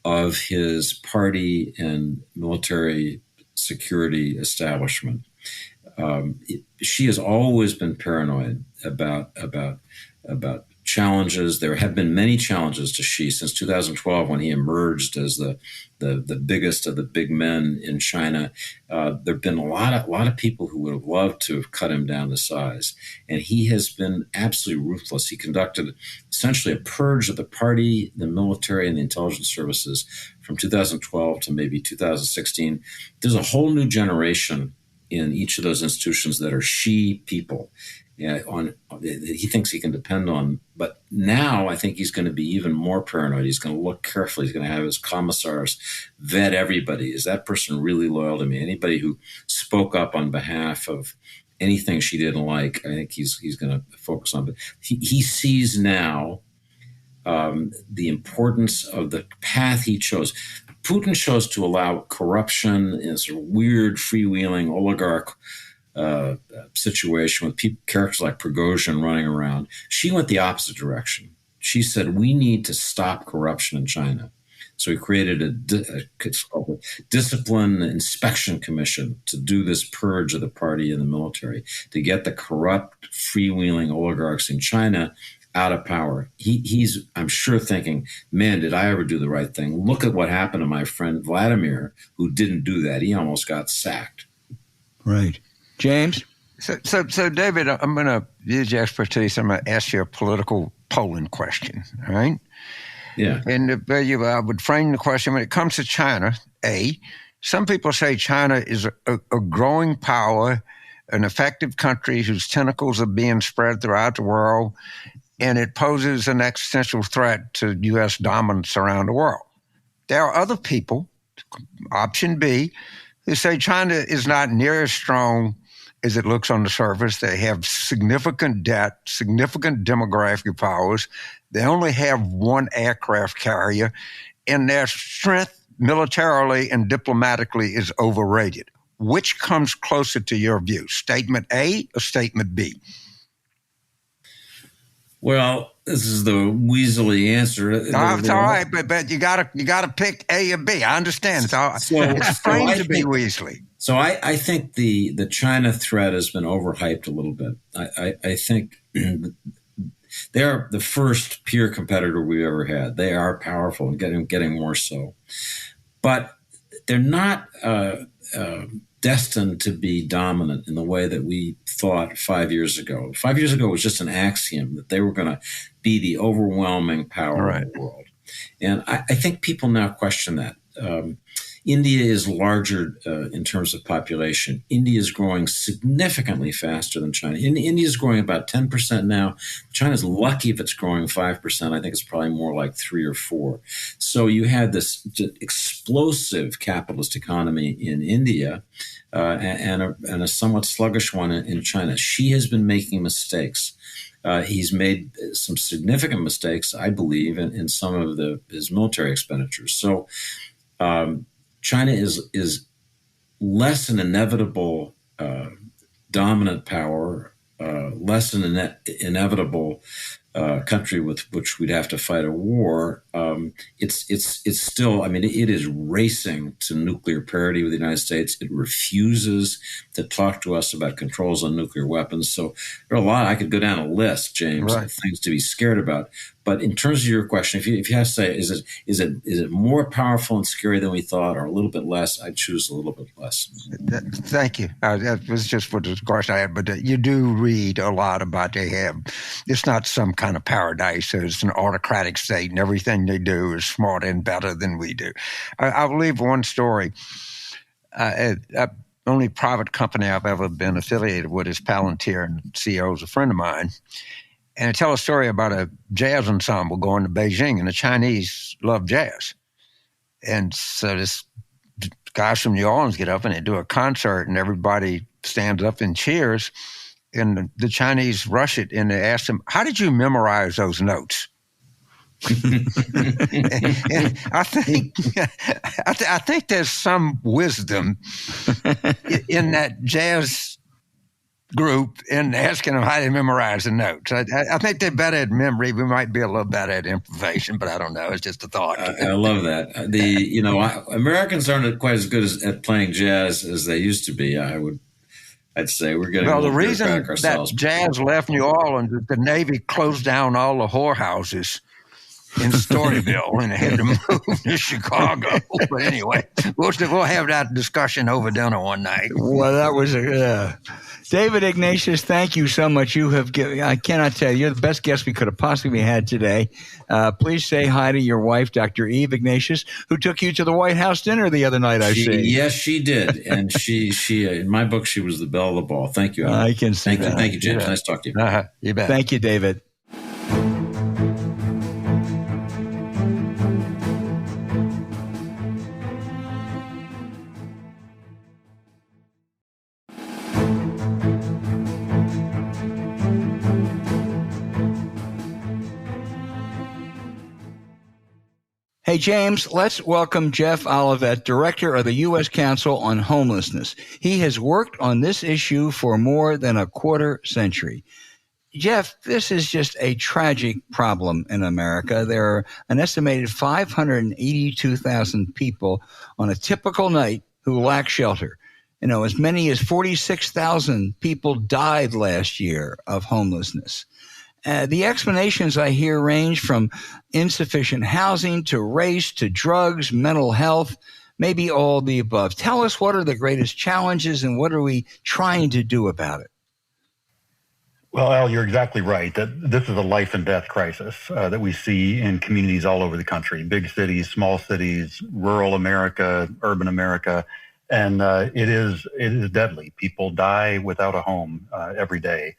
S3: of his party and military security establishment. Xi has always been paranoid about challenges. There have been many challenges to Xi since 2012 when he emerged as the biggest of the big men in China. There have been a lot of people who would have loved to have cut him down to size. And he has been absolutely ruthless. He conducted essentially a purge of the party, the military, and the intelligence services from 2012 to maybe 2016. There's a whole new generation in each of those institutions that are Xi people. He thinks he can depend on. But now I think he's going to be even more paranoid. He's going to look carefully. He's going to have his commissars vet everybody. Is that person really loyal to me? Anybody who spoke up on behalf of anything she didn't like, I think he's going to focus on. But he sees now the importance of the path he chose. Putin chose to allow corruption in sort of weird, freewheeling oligarch situation with characters like Prigozhin running around. She went the opposite direction. She said, we need to stop corruption in China. So he created it's called a discipline inspection commission to do this purge of the party and the military, to get the corrupt, freewheeling oligarchs in China out of power. He's, I'm sure, thinking, man, did I ever do the right thing? Look at what happened to my friend Vladimir, who didn't do that. He almost got sacked.
S1: Right. James?
S2: So David, I'm going to use your expertise. I'm going to ask you a political polling question, all right?
S3: Yeah.
S2: And I would frame the question when it comes to China, some people say China is a growing power, an effective country whose tentacles are being spread throughout the world, and it poses an existential threat to U.S. dominance around the world. There are other people, option B, who say China is not near as strong as it looks on the surface. They have significant debt, significant demographic powers. They only have one aircraft carrier, and their strength militarily and diplomatically is overrated. Which comes closer to your view, statement A or statement B?
S3: Well, this is the weaselly answer.
S2: It's all right, but you gotta pick A or B. I understand. It's framed to be weaselly.
S3: So I think the China threat has been overhyped a little bit. I think they're the first peer competitor we ever had. They are powerful and getting more so. But they're not destined to be dominant in the way that we thought 5 years ago. 5 years ago, it was just an axiom that they were going to be the overwhelming power of the world. And I think people now question that. India is larger in terms of population. India is growing significantly faster than China. India is growing about 10% now. China's lucky if it's growing 5%. I think it's probably more like 3 or 4. So you had this explosive capitalist economy in India and a somewhat sluggish one in China. Xi has been making mistakes. He's made some significant mistakes, I believe, in some of his military expenditures. So China is less an inevitable dominant power, less an inevitable country with which we'd have to fight a war. It's still, I mean, it is racing to nuclear parity with the United States. It refuses to talk to us about controls on nuclear weapons. So there are a lot. I could go down a list, James, of things to be scared about. But in terms of your question, if you have to say, is it more powerful and scary than we thought, or a little bit less? I'd choose a little bit less.
S2: Thank you. That was just for the question I had. But you do read a lot about it's not some kind of paradise. It's an autocratic state, and everything they do is smarter and better than we do. I'll leave one story. Only private company I've ever been affiliated with is Palantir, and the CEO is a friend of mine. And I tell a story about a jazz ensemble going to Beijing, and the Chinese love jazz. And so this guys from New Orleans get up and they do a concert, and everybody stands up and cheers. And the Chinese rush it, and they ask them, "How did you memorize those notes?" and I think there's some wisdom in that jazz group in asking them how they memorize the notes. I think they're better at memory. We might be a little better at improvisation, but I don't know. It's just a thought.
S3: I love that. Americans aren't quite as good at playing jazz as they used to be. I would I'd say we're getting
S2: Well, the
S3: a little bit
S2: reason
S3: back ourselves.
S2: that Jazz left New Orleans is the Navy closed down all the whorehouses in Storyville and had to move to Chicago. But anyway, we'll have that discussion over dinner one night.
S1: Well, that was David Ignatius, thank you so much. You have given, I cannot tell you, you're the best guest we could have possibly had today. Please say hi to your wife, Dr. Eve Ignatius, who took you to the White House dinner the other night, I see.
S3: Yes, she did. And she in my book, she was the belle of the ball. Thank you, Albert.
S1: I can see that.
S3: Thank you, James.
S2: Yeah.
S3: Nice to talk to you.
S2: You bet.
S1: Thank you, David. Hey, James, let's welcome Jeff Olivet, Director of the U.S. Council on Homelessness. He has worked on this issue for more than a quarter century. Jeff, this is just a tragic problem in America. There are an estimated 582,000 people on a typical night who lack shelter. You know, as many as 46,000 people died last year of homelessness. The explanations I hear range from insufficient housing to race to drugs, mental health, maybe all the above. Tell us, what are the greatest challenges and what are we trying to do about it?
S5: Well, Al, you're exactly right that this is a life and death crisis that we see in communities all over the country, big cities, small cities, rural America, urban America. And it is deadly. People die without a home every day.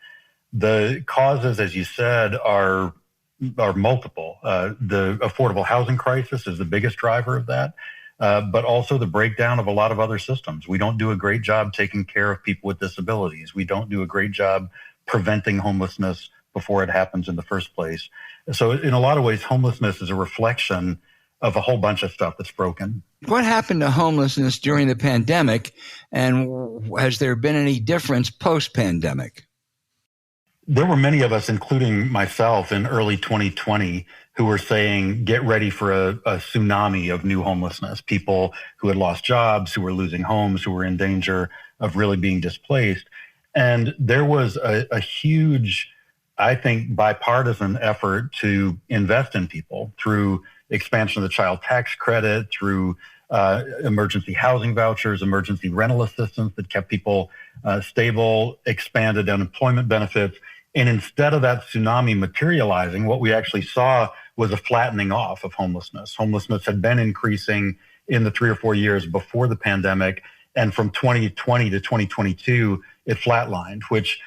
S5: The causes, as you said, are multiple. The affordable housing crisis is the biggest driver of that, but also the breakdown of a lot of other systems. We don't do a great job taking care of people with disabilities. We don't do a great job preventing homelessness before it happens in the first place. So in a lot of ways, homelessness is a reflection of a whole bunch of stuff that's broken.
S1: What happened to homelessness during the pandemic, and has there been any difference post-pandemic?
S5: There were many of us, including myself, in early 2020 who were saying, get ready for a tsunami of new homelessness. People who had lost jobs, who were losing homes, who were in danger of really being displaced. And there was a huge, I think, bipartisan effort to invest in people through expansion of the child tax credit, through emergency housing vouchers, emergency rental assistance that kept people stable, expanded unemployment benefits. And instead of that tsunami materializing, what we actually saw was a flattening off of homelessness. Homelessness had been increasing in the 3 or 4 years before the pandemic. And from 2020 to 2022, it flatlined, which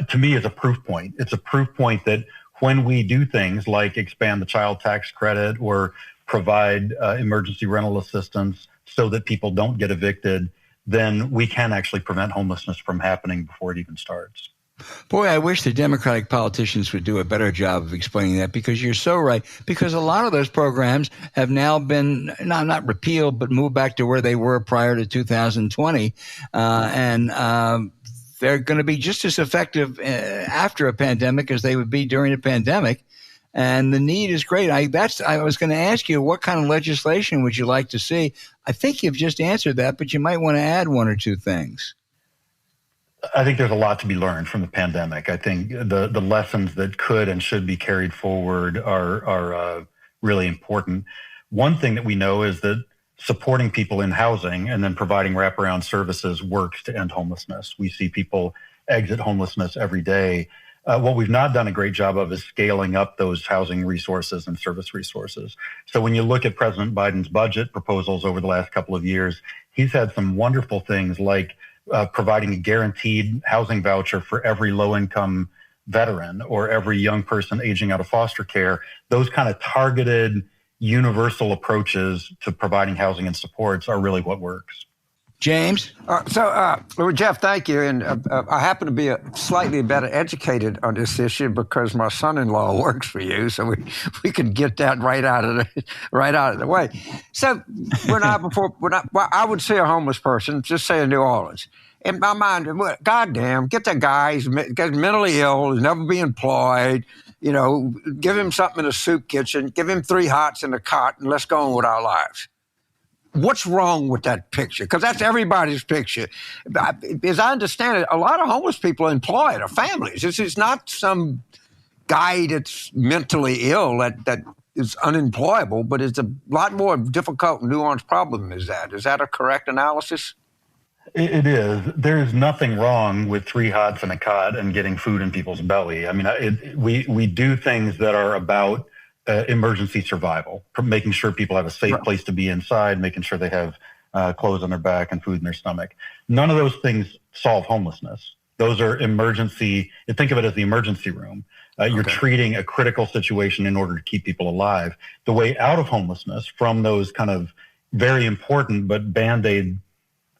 S5: to me is a proof point. It's a proof point that when we do things like expand the child tax credit or provide emergency rental assistance so that people don't get evicted, then we can actually prevent homelessness from happening before it even starts.
S1: Boy, I wish the Democratic politicians would do a better job of explaining that, because you're so right. Because a lot of those programs have now been not repealed, but moved back to where they were prior to 2020. They're going to be just as effective after a pandemic as they would be during a pandemic. And the need is great. I was going to ask you, what kind of legislation would you like to see? I think you've just answered that, but you might want to add one or two things.
S5: I think there's a lot to be learned from the pandemic. I think the lessons that could and should be carried forward are really important. One thing that we know is that supporting people in housing and then providing wraparound services works to end homelessness. We see people exit homelessness every day. What we've not done a great job of is scaling up those housing resources and service resources. So when you look at President Biden's budget proposals over the last couple of years, he's had some wonderful things like providing a guaranteed housing voucher for every low-income veteran or every young person aging out of foster care. Those kind of targeted, universal approaches to providing housing and supports are really what works.
S1: James?
S2: Jeff, thank you. And I happen to be slightly better educated on this issue because my son-in-law works for you, so we could get that right out of the way. So I would see a homeless person, just say in New Orleans. In my mind, goddamn, get that guy. He's mentally ill. He'll never be employed. You know, give him something in a soup kitchen. Give him 3 hots in a cot, and let's go on with our lives. What's wrong with that picture? Because that's everybody's picture. As I understand it, a lot of homeless people are employed, are families. This is not some guy that's mentally ill that is unemployable, but it's a lot more difficult and nuanced problem is that. Is that a correct analysis?
S5: It is. There's nothing wrong with 3 hots and a cot and getting food in people's belly. I mean, we do things that are about emergency survival, making sure people have a safe place to be inside, making sure they have clothes on their back and food in their stomach. None of those things solve homelessness. Those are emergency. Think of it as the emergency room. You're treating a critical situation in order to keep people alive. The way out of homelessness from those kind of very important but Band-Aid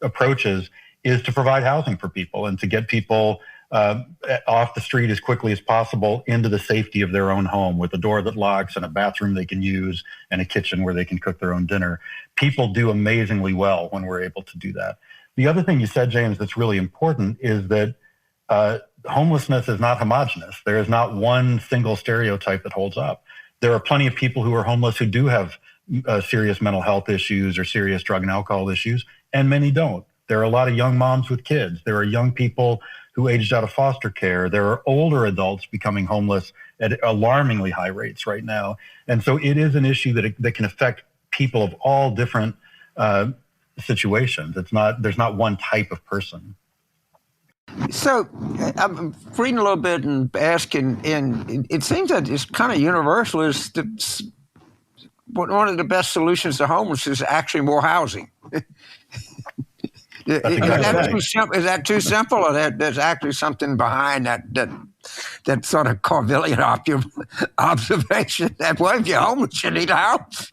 S5: approaches is to provide housing for people and to get people off the street as quickly as possible into the safety of their own home with a door that locks and a bathroom they can use and a kitchen where they can cook their own dinner. People do amazingly well when we're able to do that. The other thing you said, James, that's really important is that homelessness is not homogenous. There is not one single stereotype that holds up. There are plenty of people who are homeless who do have serious mental health issues or serious drug and alcohol issues, and many don't. There are a lot of young moms with kids. There are young people who aged out of foster care. There are older adults becoming homeless at alarmingly high rates right now. And so it is an issue that can affect people of all different situations. There's not one type of person.
S2: So I'm reading a little bit and asking, and it seems that it's kind of universal. Is one of the best solutions to homelessness is actually more housing. Is that too simple, or there's actually something behind that sort of Carvillian observation that, well, if you're homeless, you need a house?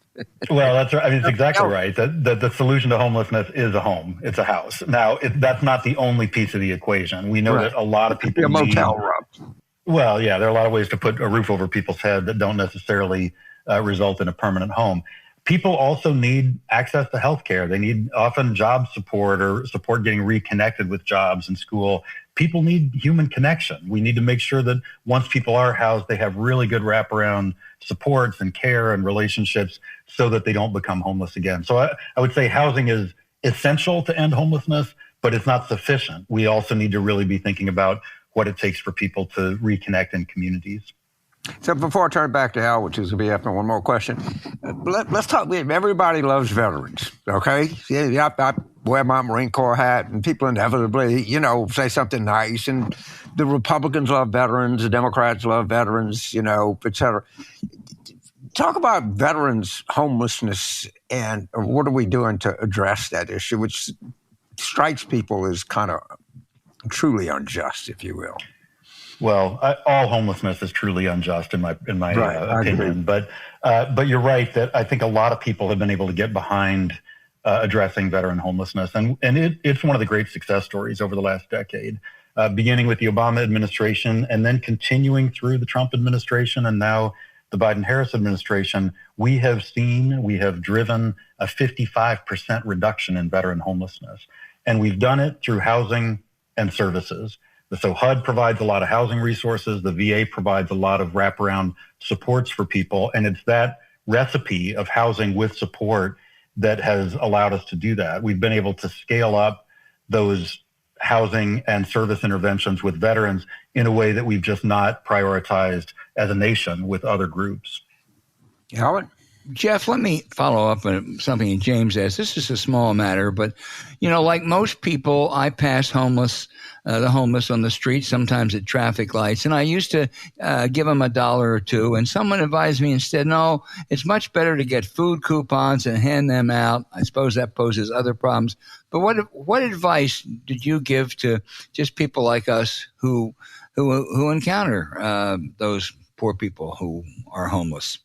S5: Well, that's right. I mean, it's exactly right. The solution to homelessness is a home. It's a house. Now, that's not the only piece of the equation. We know that a lot of people
S2: need a motel room.
S5: Well, yeah, there are a lot of ways to put a roof over people's head that don't necessarily result in a permanent home. People also need access to health care. They need often job support or support getting reconnected with jobs and school. People need human connection. We need to make sure that once people are housed, they have really good wraparound supports and care and relationships so that they don't become homeless again. So I would say housing is essential to end homelessness, but it's not sufficient. We also need to really be thinking about what it takes for people to reconnect in communities.
S2: So before I turn it back to Al, which is going to be after one more question, let's talk. Everybody loves veterans, okay? Yeah, I wear my Marine Corps hat, and people inevitably, say something nice. And the Republicans love veterans, the Democrats love veterans, et cetera. Talk about veterans' homelessness and what are we doing to address that issue, which strikes people as kind of truly unjust, if you will.
S5: Well, all homelessness is truly unjust in my opinion. But you're right that I think a lot of people have been able to get behind addressing veteran homelessness, and it's one of the great success stories over the last decade, beginning with the Obama administration and then continuing through the Trump administration and now the Biden-Harris administration. We have driven a 55% reduction in veteran homelessness, and we've done it through housing and services. So HUD provides a lot of housing resources. The VA provides a lot of wraparound supports for people. And it's that recipe of housing with support that has allowed us to do that. We've been able to scale up those housing and service interventions with veterans in a way that we've just not prioritized as a nation with other groups.
S2: Howard?
S1: Jeff, let me follow up on something James asked. This is a small matter, but, like most people, I pass the homeless on the street, sometimes at traffic lights, and I used to give them $1 or $2, and someone advised me instead, no, it's much better to get food coupons and hand them out. I suppose that poses other problems. But what advice did you give to just people like us who encounter those poor people who are homeless?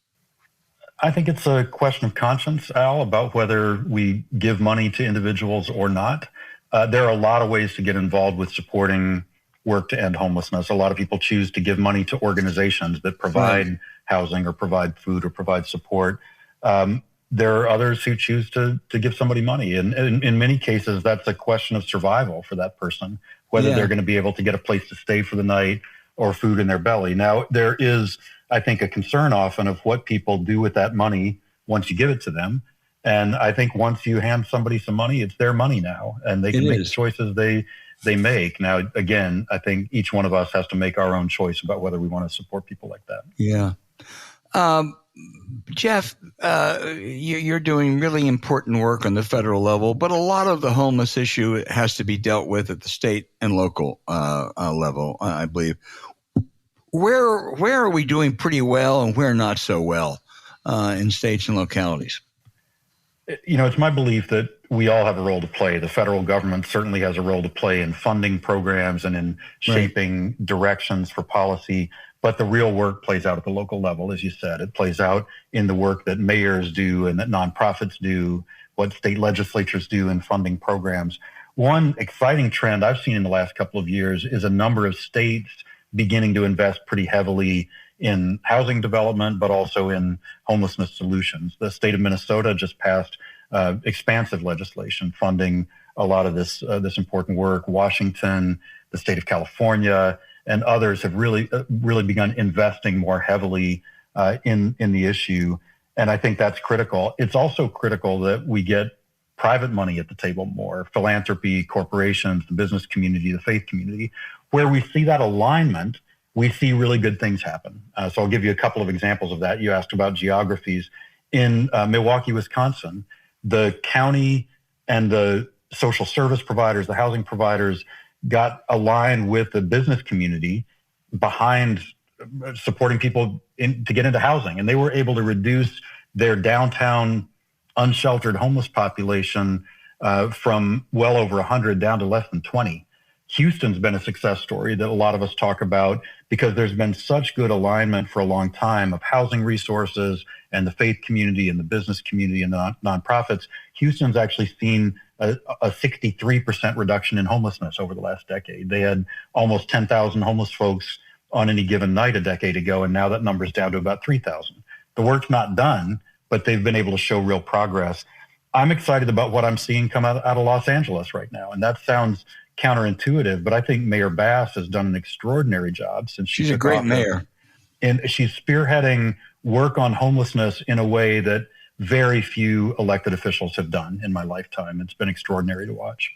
S5: I think it's a question of conscience, Al, about whether we give money to individuals or not. There are a lot of ways to get involved with supporting work to end homelessness. A lot of people choose to give money to organizations that provide housing or provide food or provide support. There are others who choose to give somebody money. And in many cases, that's a question of survival for that person, whether they're going to be able to get a place to stay for the night or food in their belly. Now, there is, I think, a concern often of what people do with that money once you give it to them. And I think once you hand somebody some money, it's their money now, and they can make the choices they make. Now, again, I think each one of us has to make our own choice about whether we want to support people like that.
S1: Yeah. Jeff, you're doing really important work on the federal level, but a lot of the homeless issue has to be dealt with at the state and local level, I believe. Where are we doing pretty well and where not so well in states and localities?
S5: It's my belief that we all have a role to play. The federal government certainly has a role to play in funding programs and in shaping directions for policy. But the real work plays out at the local level, as you said. It plays out in the work that mayors do and that nonprofits do, what state legislatures do in funding programs. One exciting trend I've seen in the last couple of years is a number of states beginning to invest pretty heavily in housing development, but also in homelessness solutions. The state of Minnesota just passed expansive legislation funding a lot of this important work. Washington, the state of California, and others have really begun investing more heavily in the issue. And I think that's critical. It's also critical that we get private money at the table more, philanthropy, corporations, the business community, the faith community. Where we see that alignment, we see really good things happen. So I'll give you a couple of examples of that. You asked about geographies. In Milwaukee, Wisconsin, the county and the social service providers, the housing providers, got aligned with the business community behind supporting people to get into housing. And they were able to reduce their downtown unsheltered homeless population from well over 100 down to less than 20. Houston's been a success story that a lot of us talk about because there's been such good alignment for a long time of housing resources and the faith community and the business community and the nonprofits. Houston's actually seen a 63% reduction in homelessness over the last decade. They had almost 10,000 homeless folks on any given night a decade ago, and now that number's down to about 3,000. The work's not done, but they've been able to show real progress. I'm excited about what I'm seeing come out of Los Angeles right now, and that sounds counterintuitive, but I think Mayor Bass has done an extraordinary job since
S1: she's a great mayor.
S5: And she's spearheading work on homelessness in a way that very few elected officials have done in my lifetime. It's been extraordinary to watch.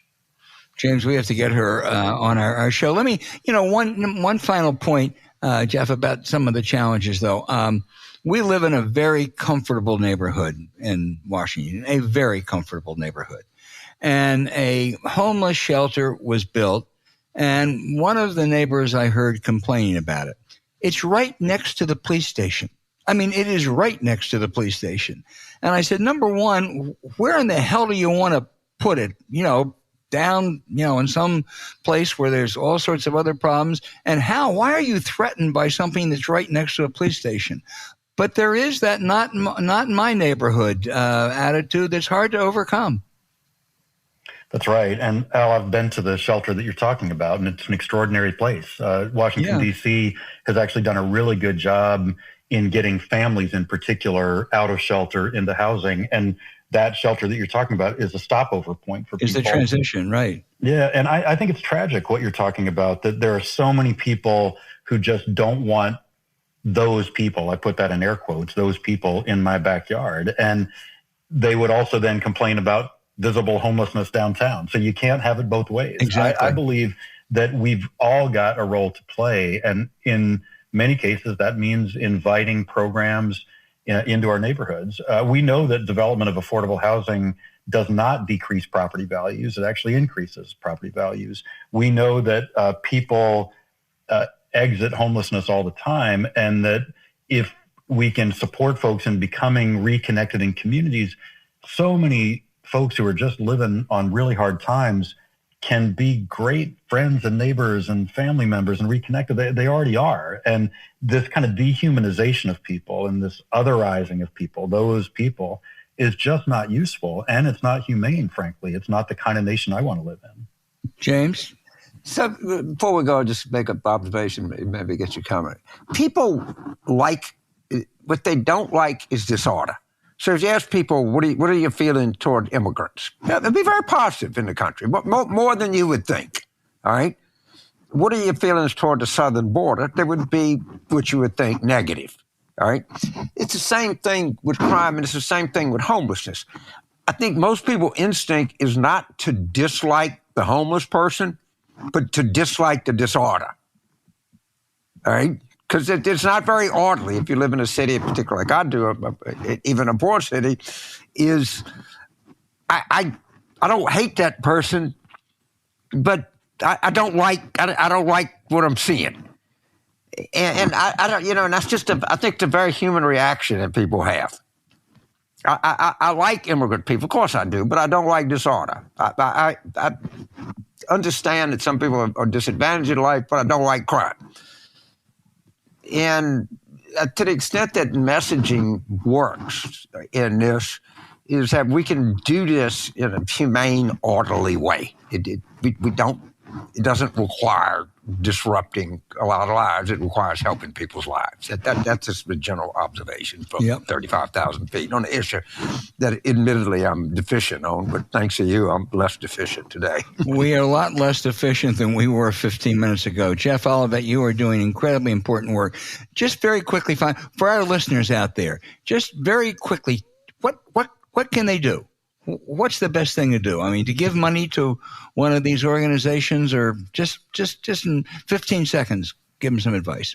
S1: James, we have to get her on our show. Let me, one final point, Jeff, about some of the challenges, though. We live in a very comfortable neighborhood in Washington, a very comfortable neighborhood. And a homeless shelter was built, and one of the neighbors I heard complaining about it. It's right next to the police station. I mean, it is right next to the police station. And I said, number one, where in the hell do you want to put it? Down, in some place where there's all sorts of other problems. And why are you threatened by something that's right next to a police station? But there is that not in my neighborhood attitude that's hard to overcome.
S5: That's right. And Al, I've been to the shelter that you're talking about, and it's an extraordinary place. Washington, D.C. has actually done a really good job in getting families in particular out of shelter into housing. And that shelter that you're talking about is a stopover point for people.
S1: It's the transition, right?
S5: Yeah. And I think it's tragic what you're talking about, that there are so many people who just don't want those people, I put that in air quotes, those people in my backyard. And they would also then complain about visible homelessness downtown. So you can't have it both ways.
S1: Exactly.
S5: I believe that we've all got a role to play. And in many cases, that means inviting programs into our neighborhoods. We know that development of affordable housing does not decrease property values. It actually increases property values. We know that people exit homelessness all the time, and that if we can support folks in becoming reconnected in communities, so many folks who are just living on really hard times can be great friends and neighbors and family members and reconnected. They already are. And this kind of dehumanization of people and this otherizing of people, those people, is just not useful. And it's not humane, frankly. It's not the kind of nation I want to live in.
S1: James?
S2: So before we go, just make an observation, maybe get your comment. People what they don't like is disorder. So if you ask people, what are you feeling toward immigrants? They'll be very positive in the country, but more than you would think, all right? What are your feelings toward the southern border? They would be what you would think negative. All right. It's the same thing with crime, and it's the same thing with homelessness. I think most people's instinct is not to dislike the homeless person, but to dislike the disorder. All right. Because it's not very orderly if you live in a city, particularly like I do, even a poor city, is I don't hate that person, but I don't like what I'm seeing. And I don't, and that's just I think it's a very human reaction that people have. I like immigrant people, of course I do, but I don't like disorder. I understand that some people are disadvantaged in life, but I don't like crime. And to the extent that messaging works in this, is that we can do this in a humane, orderly way. It doesn't require disrupting a lot of lives. It requires helping people's lives. That's just the general observation from 35,000 feet on the issue that admittedly I'm deficient on, but thanks to you, I'm less deficient today.
S1: We are a lot less deficient than we were 15 minutes ago. Jeff Olivet, you are doing incredibly important work. Just very quickly, for our listeners out there, just very quickly, what can they do? What's the best thing to do? I mean, to give money to one of these organizations, or just in 15 seconds, give them some advice.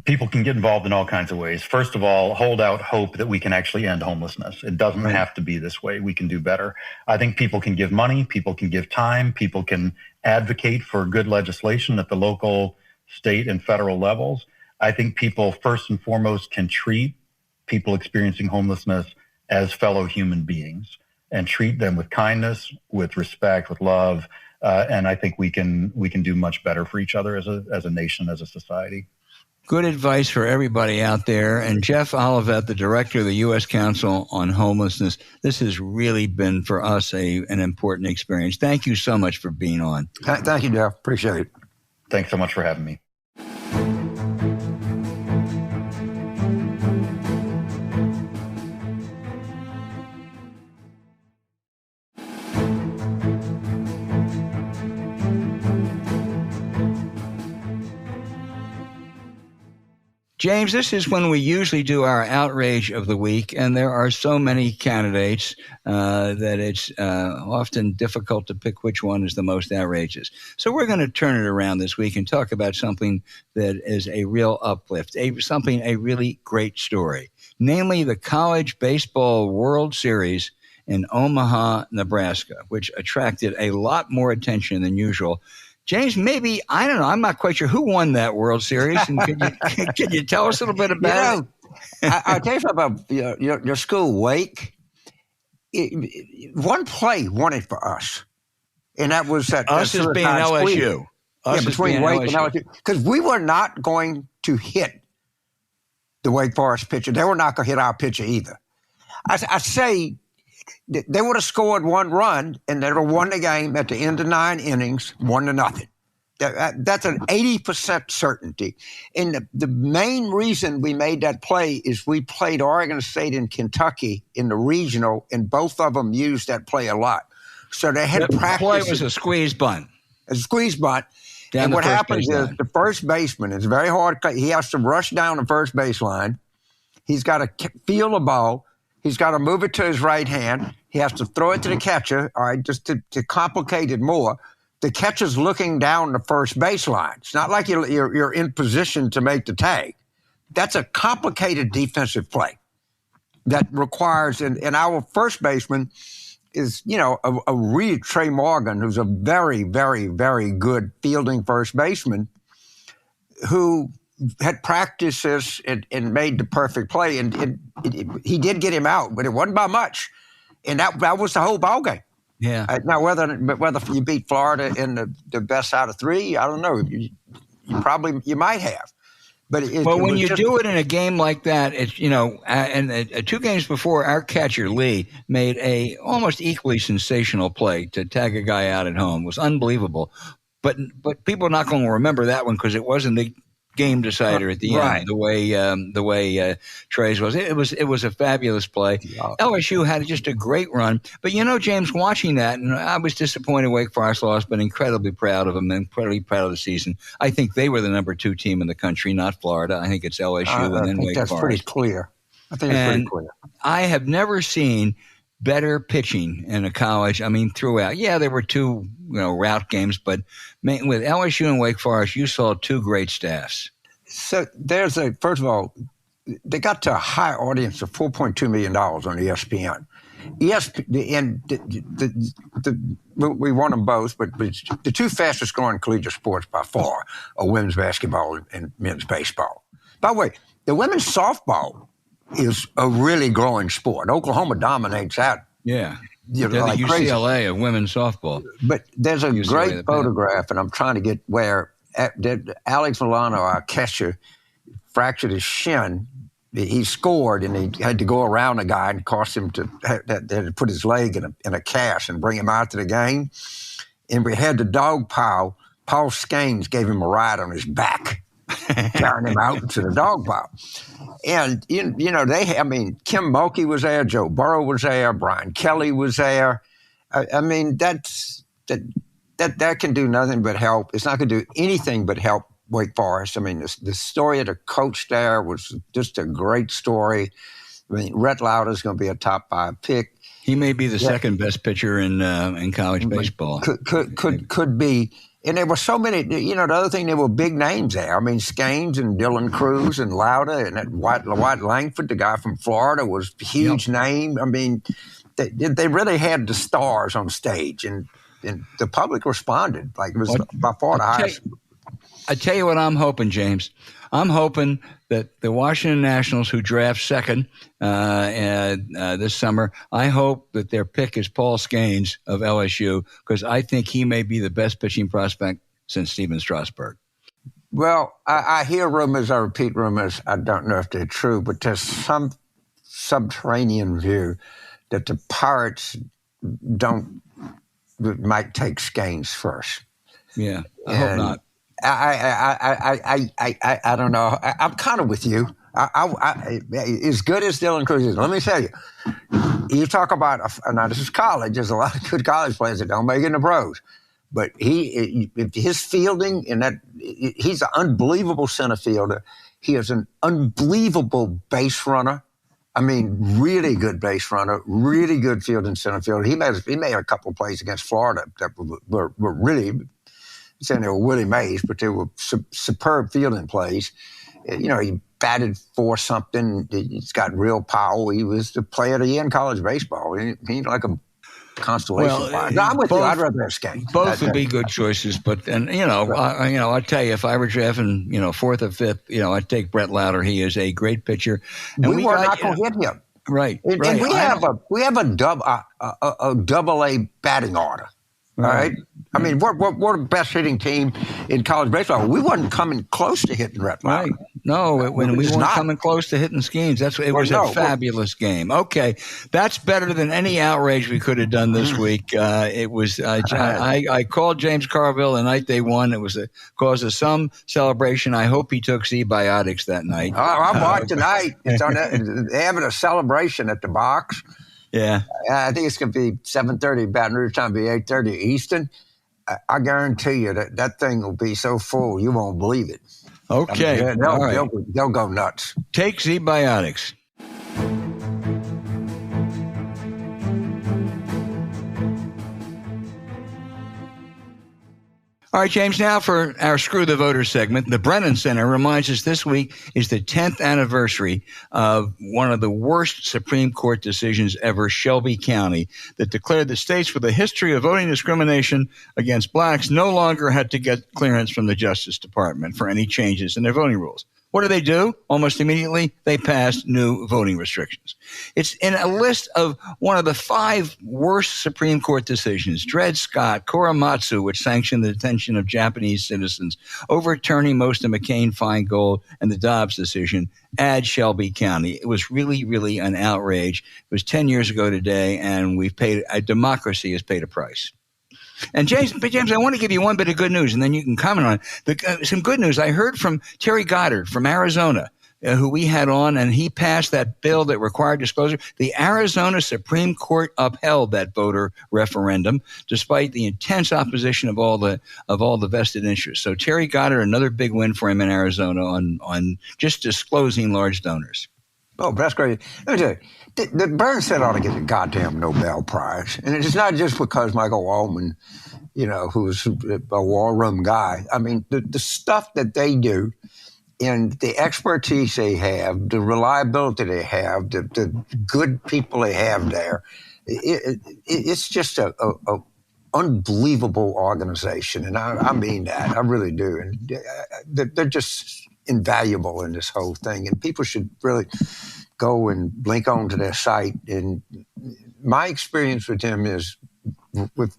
S5: People can get involved in all kinds of ways. First of all, hold out hope that we can actually end homelessness. It doesn't have to be this way. We can do better. I think people can give money. People can give time. People can advocate for good legislation at the local, state, and federal levels. I think people, first and foremost, can treat people experiencing homelessness as fellow human beings and treat them with kindness, with respect, with love. And I think we can do much better for each other as a nation, as a society.
S1: Good advice for everybody out there. And Jeff Olivet, the director of the U.S. Council on Homelessness, this has really been for us an important experience. Thank you so much for being on.
S2: Thank you, Jeff. Appreciate it.
S5: Thanks so much for having me.
S1: James, this is when we usually do our outrage of the week, and there are so many candidates that it's often difficult to pick which one is the most outrageous. So we're going to turn it around this week and talk about something that is a real uplift, a really great story, namely the College Baseball World Series in Omaha, Nebraska, which attracted a lot more attention than usual. James, maybe, I don't know, I'm not quite sure who won that World Series. And can you tell us a little bit about it?
S2: I'll tell you something about your school, Wake. One play won it for us. And that was that.
S1: Us as being LSU.
S2: Between Wake and LSU. Because we were not going to hit the Wake Forest pitcher. They were not going to hit our pitcher either. I say, they would have scored one run, and they would have won the game at the end of 9 innings, 1-0. That's an 80% certainty. And the main reason we made that play is we played Oregon State and Kentucky in the regional, and both of them used that play a lot. So they had practice.
S1: The play was a squeeze bunt.
S2: A squeeze bunt. And what happens is the first baseman, it's very hard. He has to rush down the first baseline. He's got to feel the ball. He's got to move it to his right hand. He has to throw it to the catcher, all right, just to complicate it more. The catcher's looking down the first baseline. It's not like you're in position to make the tag. That's a complicated defensive play that requires, and our first baseman is, a real Trey Morgan, who's a very, very, very good fielding first baseman who had practiced this and made the perfect play. And he did get him out, but it wasn't by much. And that was the whole ballgame.
S1: Yeah.
S2: Now, whether you beat Florida in the best out of 3, I don't know. You might have. But
S1: when you do it in a game like that, it's, and 2 games before, our catcher, Lee, made a almost equally sensational play to tag a guy out at home. It was unbelievable. But people are not going to remember that one because it wasn't the game decider at the
S2: right.
S1: end, the way Trey's was. It was a fabulous play. LSU had just a great run, but James, watching that, and I was disappointed Wake Forest lost, but incredibly proud of them, incredibly proud of the season. I think they were the number 2 team in the country, not Florida. I think it's LSU and then Wake Forest.
S2: That's pretty clear. I think it's pretty clear.
S1: I have never seen better pitching in a college. I mean, throughout. Yeah, there were 2 route games, but with LSU and Wake Forest, you saw 2 great staffs.
S2: So first of all, they got to a high audience of $4.2 million on ESPN. And we won them both, but the 2 fastest growing collegiate sports by far are women's basketball and men's baseball. By the way, the women's softball is a really growing sport. Oklahoma dominates that.
S1: Yeah. They're like the UCLA crazy. Of women's softball.
S2: But there's a great photograph, and I'm trying to get where Alex Milano, our catcher, fractured his shin. He scored, and he had to go around a guy and cost him to put his leg in a cast and bring him out to the game. And we had the dog pile. Paul Skanes gave him a ride on his back, carrying him out to the dog pile. And, Kim Mulkey was there, Joe Burrow was there, Brian Kelly was there. I mean, that can do nothing but help. It's not going to do anything but help Wake Forest. I mean, the story of the coach there was just a great story. I mean, Rhett Lauder is going to be a top 5 pick.
S1: He may be the second best pitcher in college baseball.
S2: Could be. And there were so many, the other thing, there were big names there. I mean, Skanes and Dylan Cruz and Lauder and that White Langford, the guy from Florida, was a huge name. I mean, they really had the stars on stage, and the public responded. Like, it was by far the highest.
S1: I tell you what I'm hoping, James. I'm hoping that the Washington Nationals, who draft second this summer, I hope that their pick is Paul Skanes of LSU, because I think he may be the best pitching prospect since Steven Strasburg.
S2: Well, I hear rumors, I repeat rumors. I don't know if they're true, but there's some subterranean view that the Pirates might take Skanes first.
S1: Yeah, I hope not.
S2: I don't know. I'm kind of with you. As good as Dylan Cruz is, let me tell you, you talk about, now this is college, there's a lot of good college players that don't make it in the pros, but his fielding, he's an unbelievable center fielder. He is an unbelievable base runner. I mean, really good base runner, really good fielding center fielder. He made a couple of plays against Florida that were really, saying they were Willie Mays, but they were superb fielding plays. He batted for something. He's got real power. He was the player of the year in college baseball. He's like a constellation. No, I'm with you. I'd rather have Skanes.
S1: Both would be good choices, but I tell you, if I were drafting, 4th or 5th, I'd take Brett Lauder. He is a great pitcher. And
S2: we were not going to hit him.
S1: Right.
S2: And we have a double-A batting order. All right. I mean, we're the best hitting team in college baseball. We wasn't coming close to hitting Rhett Lauder.
S1: Right. No, when we weren't coming close to hitting Skanes. It was a fabulous game. Okay, that's better than any outrage we could have done this week. It was. I called James Carville the night they won. It was a cause of some celebration. I hope he took Zbiotics that night.
S2: Oh, I'm watching tonight. It's on they're having a celebration at the box.
S1: Yeah,
S2: I think it's going to be 7:30 Baton Rouge time, be 8:30 Eastern. I guarantee you that thing will be so full you won't believe it.
S1: Okay,
S2: they'll go nuts.
S1: Take Zbiotics. All right, James, now for our Screw the Voters segment. The Brennan Center reminds us this week is the 10th anniversary of one of the worst Supreme Court decisions ever, Shelby County, that declared that states with a history of voting discrimination against blacks no longer had to get clearance from the Justice Department for any changes in their voting rules. What do? Almost immediately, they passed new voting restrictions. It's in a list of one of the 5 worst Supreme Court decisions. Dred Scott, Korematsu, which sanctioned the detention of Japanese citizens, overturning most of McCain-Feingold, and the Dobbs decision, add Shelby County. It was really, really an outrage. It was 10 years ago today, and democracy has paid a price. And James, I want to give you one bit of good news, and then you can comment on it. Some good news. I heard from Terry Goddard from Arizona, who we had on, and he passed that bill that required disclosure. The Arizona Supreme Court upheld that voter referendum, despite the intense opposition of all the vested interests. So Terry Goddard, another big win for him in Arizona on just disclosing large donors.
S2: Oh, that's great. Let me tell you, the Burns said ought to get the goddamn Nobel Prize. And it's not just because Michael Waldman, who's a war room guy. I mean, the stuff that they do and the expertise they have, the reliability they have, the good people they have there, it's just a unbelievable organization. And I mean that. I really do. And they're just invaluable in this whole thing, and people should really go and link on to their site. And my experience with them is when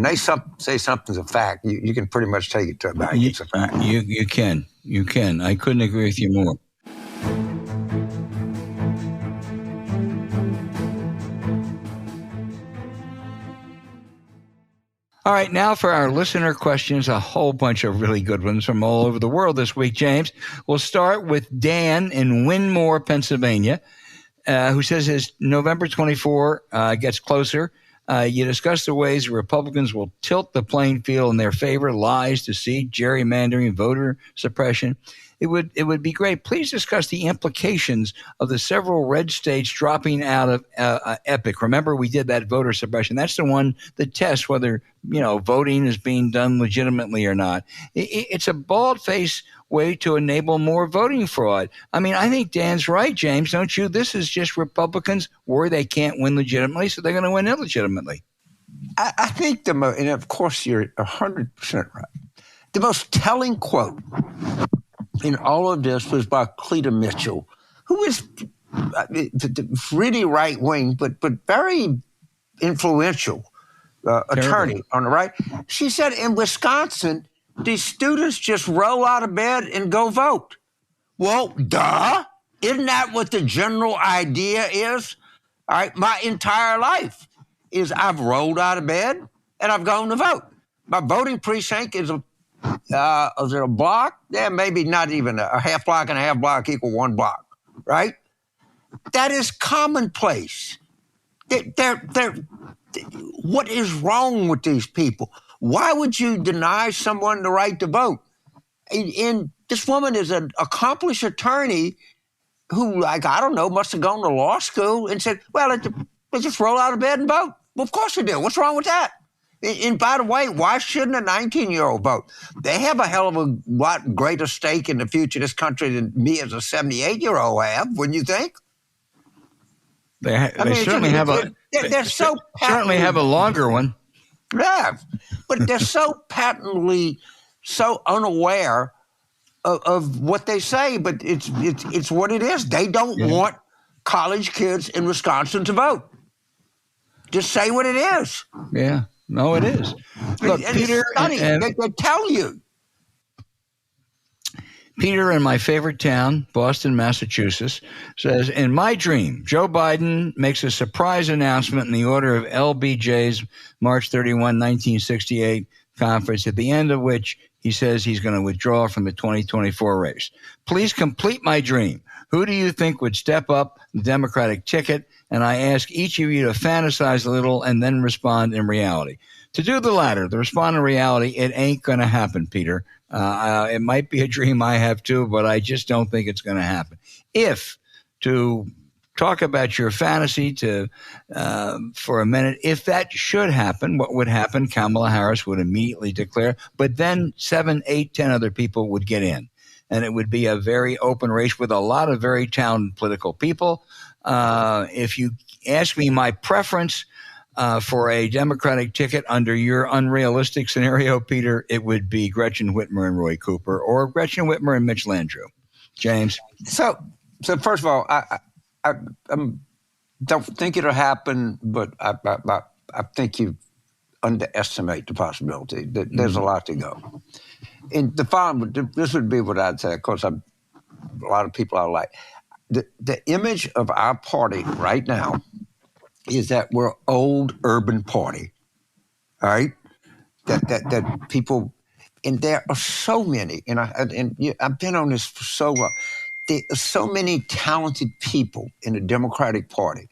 S2: they say something's a fact, you can pretty much take it to a bank. It's a fact.
S1: You can. I couldn't agree with you more. All right, now for our listener questions, a whole bunch of really good ones from all over the world this week, James. We'll start with Dan in Winmore, Pennsylvania, who says as November 24 gets closer, you discuss the ways Republicans will tilt the playing field in their favor, lies, deceit, gerrymandering, voter suppression. It would be great. Please discuss the implications of the several red states dropping out of EPIC. Remember, we did that voter suppression. That's the one that tests whether voting is being done legitimately or not. It's a bald-faced way to enable more voting fraud. I mean, I think Dan's right, James, don't you? This is just Republicans worry they can't win legitimately, so they're going to win illegitimately.
S2: I think and of course you're 100% right. The most telling quote in all of this was by Cleta Mitchell, who is really right-wing, but very influential attorney on the right. She said in Wisconsin, these students just roll out of bed and go vote. Well, duh. Isn't that what the general idea is? All right, my entire life is I've rolled out of bed and I've gone to vote. My voting precinct is a block? Yeah, maybe not even a half block and a half block equal one block, right? That is commonplace. What is wrong with these people? Why would you deny someone the right to vote? And this woman is an accomplished attorney who, must have gone to law school and said, well, let's just roll out of bed and vote. Well, of course we do. What's wrong with that? And by the way, why shouldn't a 19-year-old vote? They have a hell of a lot greater stake in the future of this country than me as a 78-year-old have, wouldn't you think?
S1: They certainly have a longer one.
S2: Yeah, but they're so patently so unaware of what they say. But it's what it is. They don't want college kids in Wisconsin to vote. Just say what it is.
S1: Yeah. No, it is. Look, Peter,
S2: they tell you.
S1: Peter in my favorite town, Boston, Massachusetts, says, in my dream, Joe Biden makes a surprise announcement in the order of LBJ's March 31, 1968 conference, at the end of which he says he's going to withdraw from the 2024 race. Please complete my dream. Who do you think would step up the Democratic ticket? And I ask each of you to fantasize a little and then respond in reality. To do the latter, to respond in reality, it ain't going to happen, Peter. It might be a dream I have too, but I just don't think it's going to happen. If, to talk about your fantasy for a minute, if that should happen, what would happen? Kamala Harris would immediately declare, but then 7, 8, 10 other people would get in. And it would be a very open race with a lot of very talented political people. If you ask me my preference for a Democratic ticket under your unrealistic scenario, Peter, it would be Gretchen Whitmer and Roy Cooper, or Gretchen Whitmer and Mitch Landrieu. James?
S2: So first of all, I don't think it'll happen, but I think you underestimate the possibility. There's a lot to go. And this would be what I'd say. Of course, a lot of people I like. The image of our party right now is that we're old urban party, all right? that people, and there are so many, and I've been on this for so long. There are so many talented people in the Democratic Party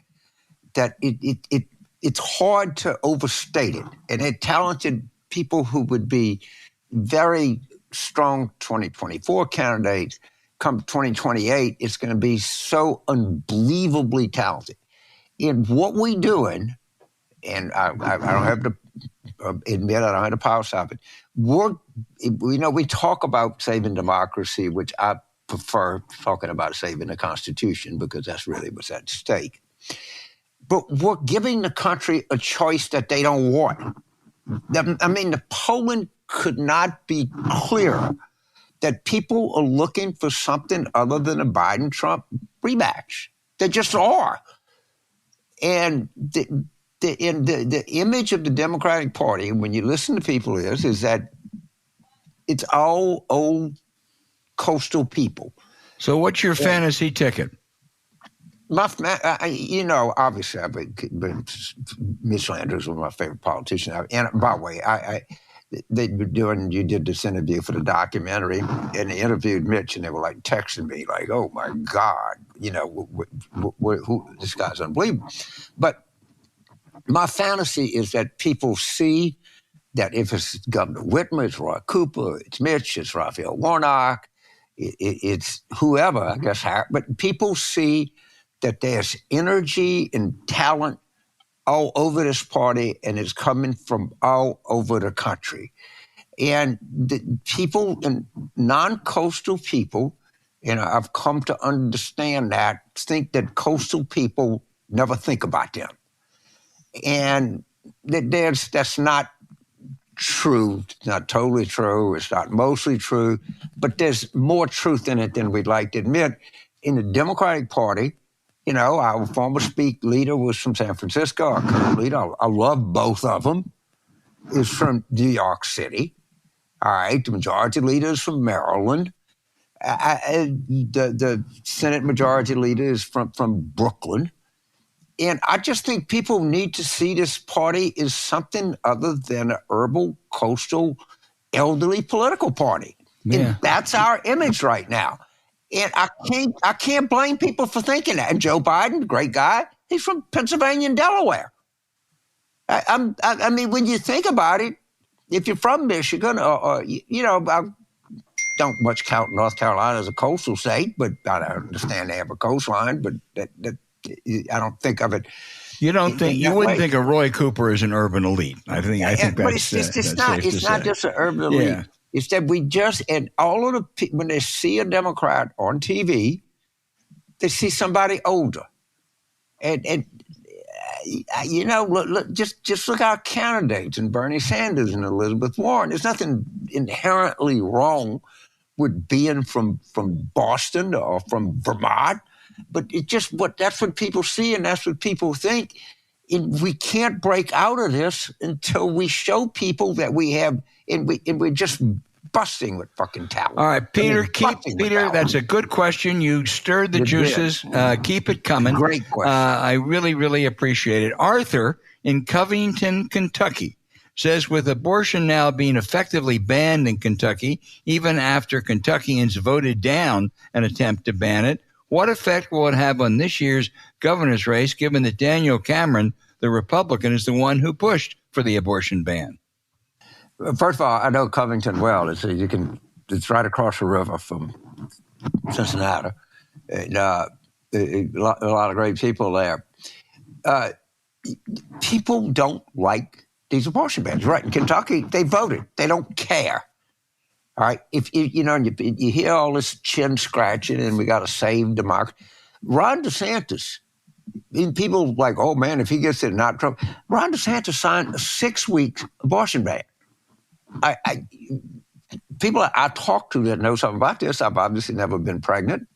S2: that it's hard to overstate it. And they're talented people who would be very strong 2024 candidates. Come 2028, it's going to be so unbelievably talented. And what we're doing, and I don't have to admit I don't have the power to stop it. We talk about saving democracy, which I prefer talking about saving the Constitution because that's really what's at stake. But we're giving the country a choice that they don't want. I mean, the polling could not be clearer that people are looking for something other than a Biden-Trump rematch. They just are. And the image of the Democratic Party, when you listen to people, is that it's all old coastal people.
S1: So what's your fantasy ticket?
S2: Obviously, Mitch Landrieu was one of my favorite politicians. And by the way, you did this interview for the documentary, and they interviewed Mitch, and they were like texting me, like, "Oh my God, this guy's unbelievable." But my fantasy is that people see that if it's Governor Whitmer, it's Roy Cooper, it's Mitch, it's Raphael Warnock, it's whoever, I guess, but people see that there's energy and talent all over this party, and it's coming from all over the country. And the people, and non-coastal people, I've come to understand that, think that coastal people never think about them. And that's not true. It's not totally true. It's not mostly true. But there's more truth in it than we'd like to admit. In the Democratic Party, our former leader was from San Francisco. Our current leader, I love both of them, is from New York City. All right, the majority leader is from Maryland. The Senate majority leader is from Brooklyn. And I just think people need to see this party as something other than an urban, coastal, elderly political party. Yeah. And that's our image right now. And I can't blame people for thinking that. And Joe Biden, great guy, he's from Pennsylvania and Delaware. I mean, when you think about it, if you're from Michigan, I don't much count North Carolina as a coastal state, but I understand they have a coastline, but that I don't think of it.
S1: You wouldn't think of Roy Cooper as an urban elite. I think that's
S2: it's not just an urban elite. Yeah. It's that and all of the people, when they see a Democrat on TV, they see somebody older. And look, just look at our candidates and Bernie Sanders and Elizabeth Warren. There's nothing inherently wrong with being from Boston or from Vermont, but that's what people see and that's what people think. And we can't break out of this until we show people that we have, and we're just busting with fucking talent.
S1: All right, Peter, that's a good question. You stirred the juices. Keep it coming.
S2: Great question.
S1: I really, really appreciate it. Arthur in Covington, Kentucky, says, with abortion now being effectively banned in Kentucky, even after Kentuckians voted down an attempt to ban it, what effect will it have on this year's governor's race, given that Daniel Cameron, the Republican, is the one who pushed for the abortion ban?
S2: First of all, I know Covington well. It's right across the river from Cincinnati. And, a lot of great people there. People don't like these abortion bans. Right in Kentucky, they voted. They don't care. All right. If you hear all this chin scratching and we got to save democracy. Ron DeSantis, people like, oh man, if he gets it, not Trump. Ron DeSantis signed a 6-week abortion ban. People I talk to that know something about this, I've obviously never been pregnant.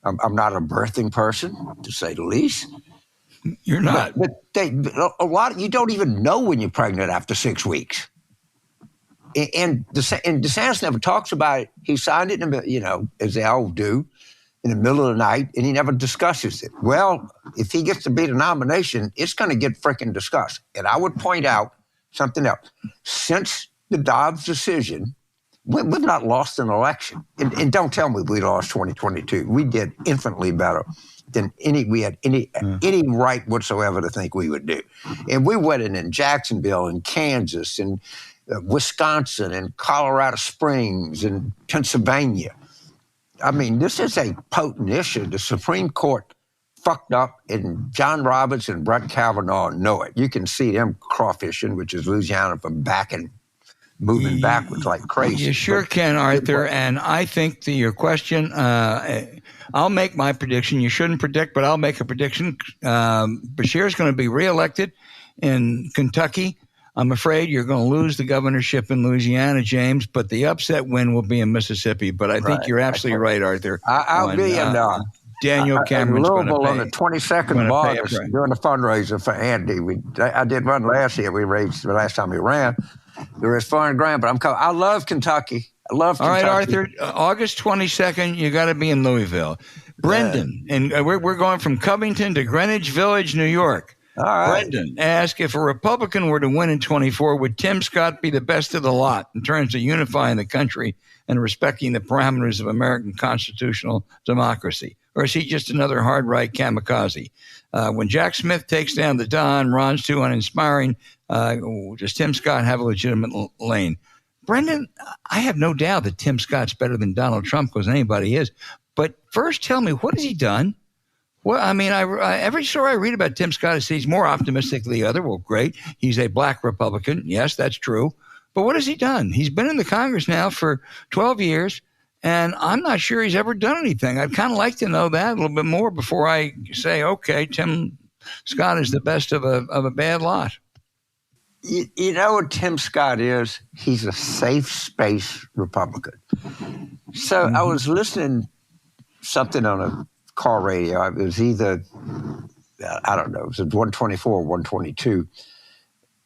S2: I'm not a birthing person, to say the least.
S1: You're not.
S2: But you don't even know when you're pregnant after 6 weeks. And DeSantis never talks about it. He signed it, as they all do, in the middle of the night, and he never discusses it. Well, if he gets to be the nomination, it's going to get freaking discussed. And I would point out something else. Since the Dobbs decision, we've not lost an election. And don't tell me we lost 2022. We did infinitely better than we had any right whatsoever to think we would do. And we went in Jacksonville and Kansas and Wisconsin and Colorado Springs and Pennsylvania. I mean, this is a potent issue. The Supreme Court fucked up, and John Roberts and Brett Kavanaugh know it. You can see them crawfishing, which is Louisiana, from back and moving backwards like crazy.
S1: You sure can, Arthur. And I think to your question, I'll make my prediction. You shouldn't predict, but I'll make a prediction. Beshear's going to be reelected in Kentucky. I'm afraid you're going to lose the governorship in Louisiana, James, but the upset win will be in Mississippi. But I think you're absolutely right, Arthur.
S2: I'll be in
S1: Daniel Cameron's going to pay.
S2: On the 22nd of August doing a fundraiser for Andy. I did one last year. We raised the last time we ran. There was fun and grand, but I'm coming. I love Kentucky. All right,
S1: Arthur, August 22nd, you got to be in Louisville. Brendan, and we're going from Covington to Greenwich Village, New York.
S2: All right.
S1: Brendan asked, if a Republican were to win in 24, would Tim Scott be the best of the lot in terms of unifying the country and respecting the parameters of American constitutional democracy? Or is he just another hard-right kamikaze? When Jack Smith takes down the Don, Ron's too uninspiring. Does Tim Scott have a legitimate lane? Brendan, I have no doubt that Tim Scott's better than Donald Trump, because anybody is. But first, tell me, what has he done? Well, I mean, every story I read about Tim Scott is he's more optimistic than the other. Well, great. He's a black Republican. Yes, that's true. But what has he done? He's been in the Congress now for 12 years, and I'm not sure he's ever done anything. I'd kind of like to know that a little bit more before I say, okay, Tim Scott is the best of a bad lot.
S2: You know what Tim Scott is? He's a safe space Republican. So I was listening something on a car radio. It was either, I don't know, it was 124 or 122.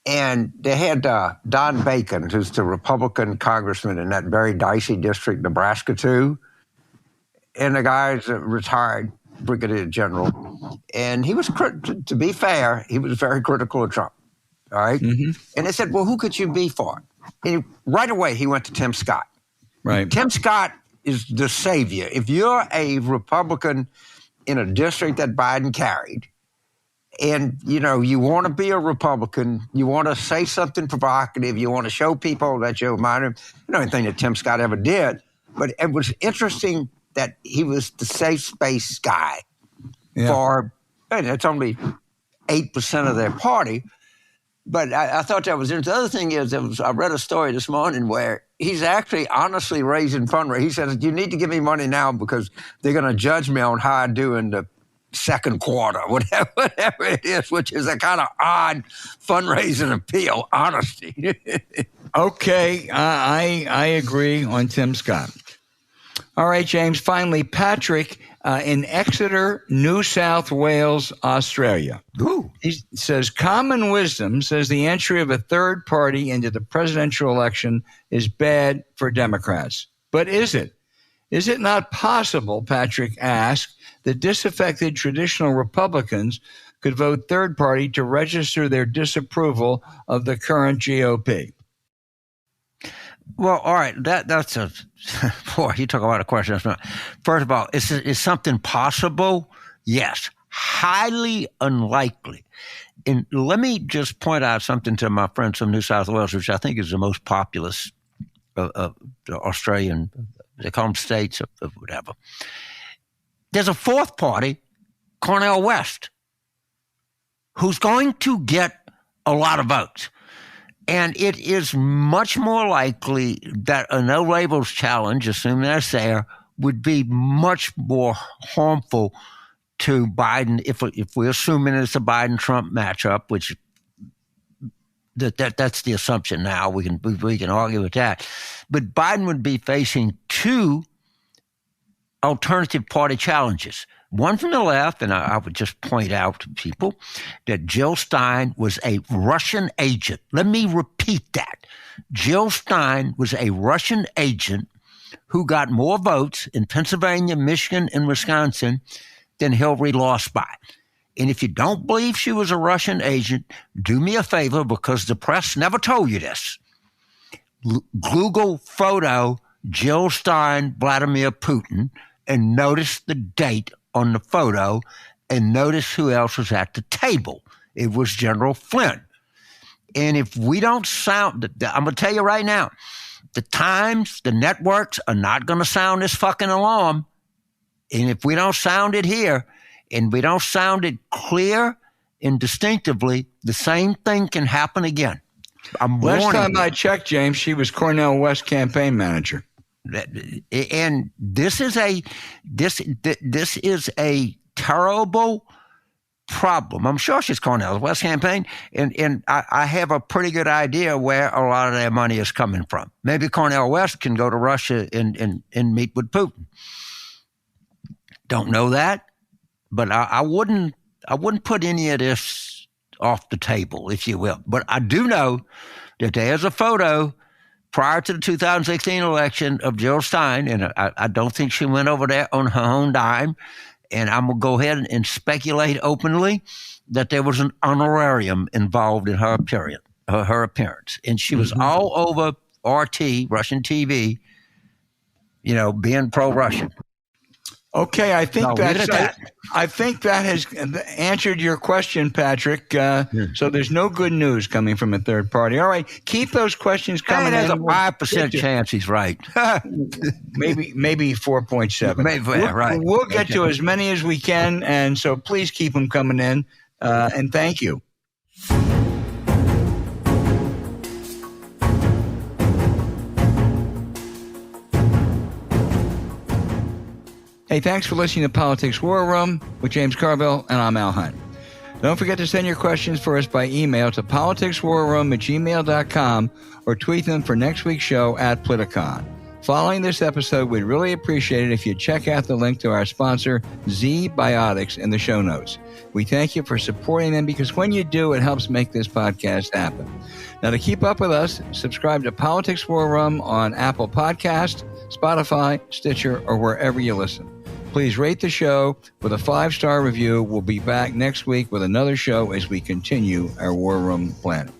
S2: And they had Don Bacon, who's the Republican congressman in that very dicey district, Nebraska 2. And the guy's a retired brigadier general. And he was, to be fair, he was very critical of Trump. All right. Mm-hmm. And they said, well, who could you be for? And right away, he went to Tim Scott.
S1: Right.
S2: Tim Scott is the savior. If you're a Republican in a district that Biden carried, and, you know, you want to be a Republican, you want to say something provocative, you want to show people that you're minor, you know, anything that Tim Scott ever did. But it was interesting that he was the safe space guy for, and it's only 8% of their party. But I thought that was interesting. The other thing is, I read a story this morning where he's actually honestly raising fundraising. He says, you need to give me money now because they're going to judge me on how I do in the second quarter, whatever it is, which is a kind of odd fundraising appeal, honesty.
S1: Okay, I agree on Tim Scott. All right, James, finally, Patrick in Exeter, New South Wales, Australia.
S2: Ooh.
S1: He says, common wisdom says the entry of a third party into the presidential election is bad for Democrats. But is it? Is it not possible, Patrick asked, that disaffected traditional Republicans could vote third party to register their disapproval of the current GOP?
S2: Well, all right, that's a boy. You talk about a question. First of all, is something possible? Yes, highly unlikely. And let me just point out something to my friends from New South Wales, which I think is the most populous of the Australian. They call them states of whatever. There's a fourth party, Cornel West, who's going to get a lot of votes. And it is much more likely that a no labels challenge, assuming that's there, would be much more harmful to Biden if we're assuming it's a Biden-Trump matchup, which that's the assumption now. We can argue with that. But Biden would be facing two alternative party challenges. One from the left, and I would just point out to people that Jill Stein was a Russian agent. Let me repeat that. Jill Stein was a Russian agent who got more votes in Pennsylvania, Michigan, and Wisconsin than Hillary lost by. And if you don't believe she was a Russian agent, do me a favor, because the press never told you this. Google photo Jill Stein, Vladimir Putin, and notice the date on the photo, and notice who else was at the table. It was General Flynn. And if we don't sound, I'm going to tell you right now, the Times, the networks are not going to sound this fucking alarm. And if we don't sound it here, and we don't sound it clear and distinctively, the same thing can happen again. I'm warning you.
S1: Last time I checked, James, she was Cornel West campaign manager.
S2: And this is a terrible problem. I'm sure she's Cornel West campaign, and I have a pretty good idea where a lot of their money is coming from. Maybe Cornel West can go to Russia and meet with Putin. Don't know that, but I wouldn't put any of this off the table, if you will. But I do know that there's a photo prior to the 2016 election of Jill Stein, and I don't think she went over there on her own dime. And I'm going to go ahead and speculate openly that there was an honorarium involved in her appearance. And she was all over RT, Russian TV, being pro-Russian.
S1: Okay, I think I think that has answered your question, Patrick. So there's no good news coming from a third party. All right, keep those questions coming.
S2: There's a 5% chance he's right.
S1: maybe 4.7.
S2: Maybe, right.
S1: We'll get to as many as we can, and so please keep them coming in. And thank you. Hey, thanks for listening to Politics War Room with James Carville, and I'm Al Hunt. Don't forget to send your questions for us by email to politicswarroom@gmail.com or tweet them for next week's show at Politicon. Following this episode, we'd really appreciate it if you check out the link to our sponsor, Zbiotics, in the show notes. We thank you for supporting them, because when you do, it helps make this podcast happen. Now, to keep up with us, subscribe to Politics War Room on Apple Podcasts, Spotify, Stitcher, or wherever you listen. Please rate the show with a 5-star review. We'll be back next week with another show as we continue our War Room planning.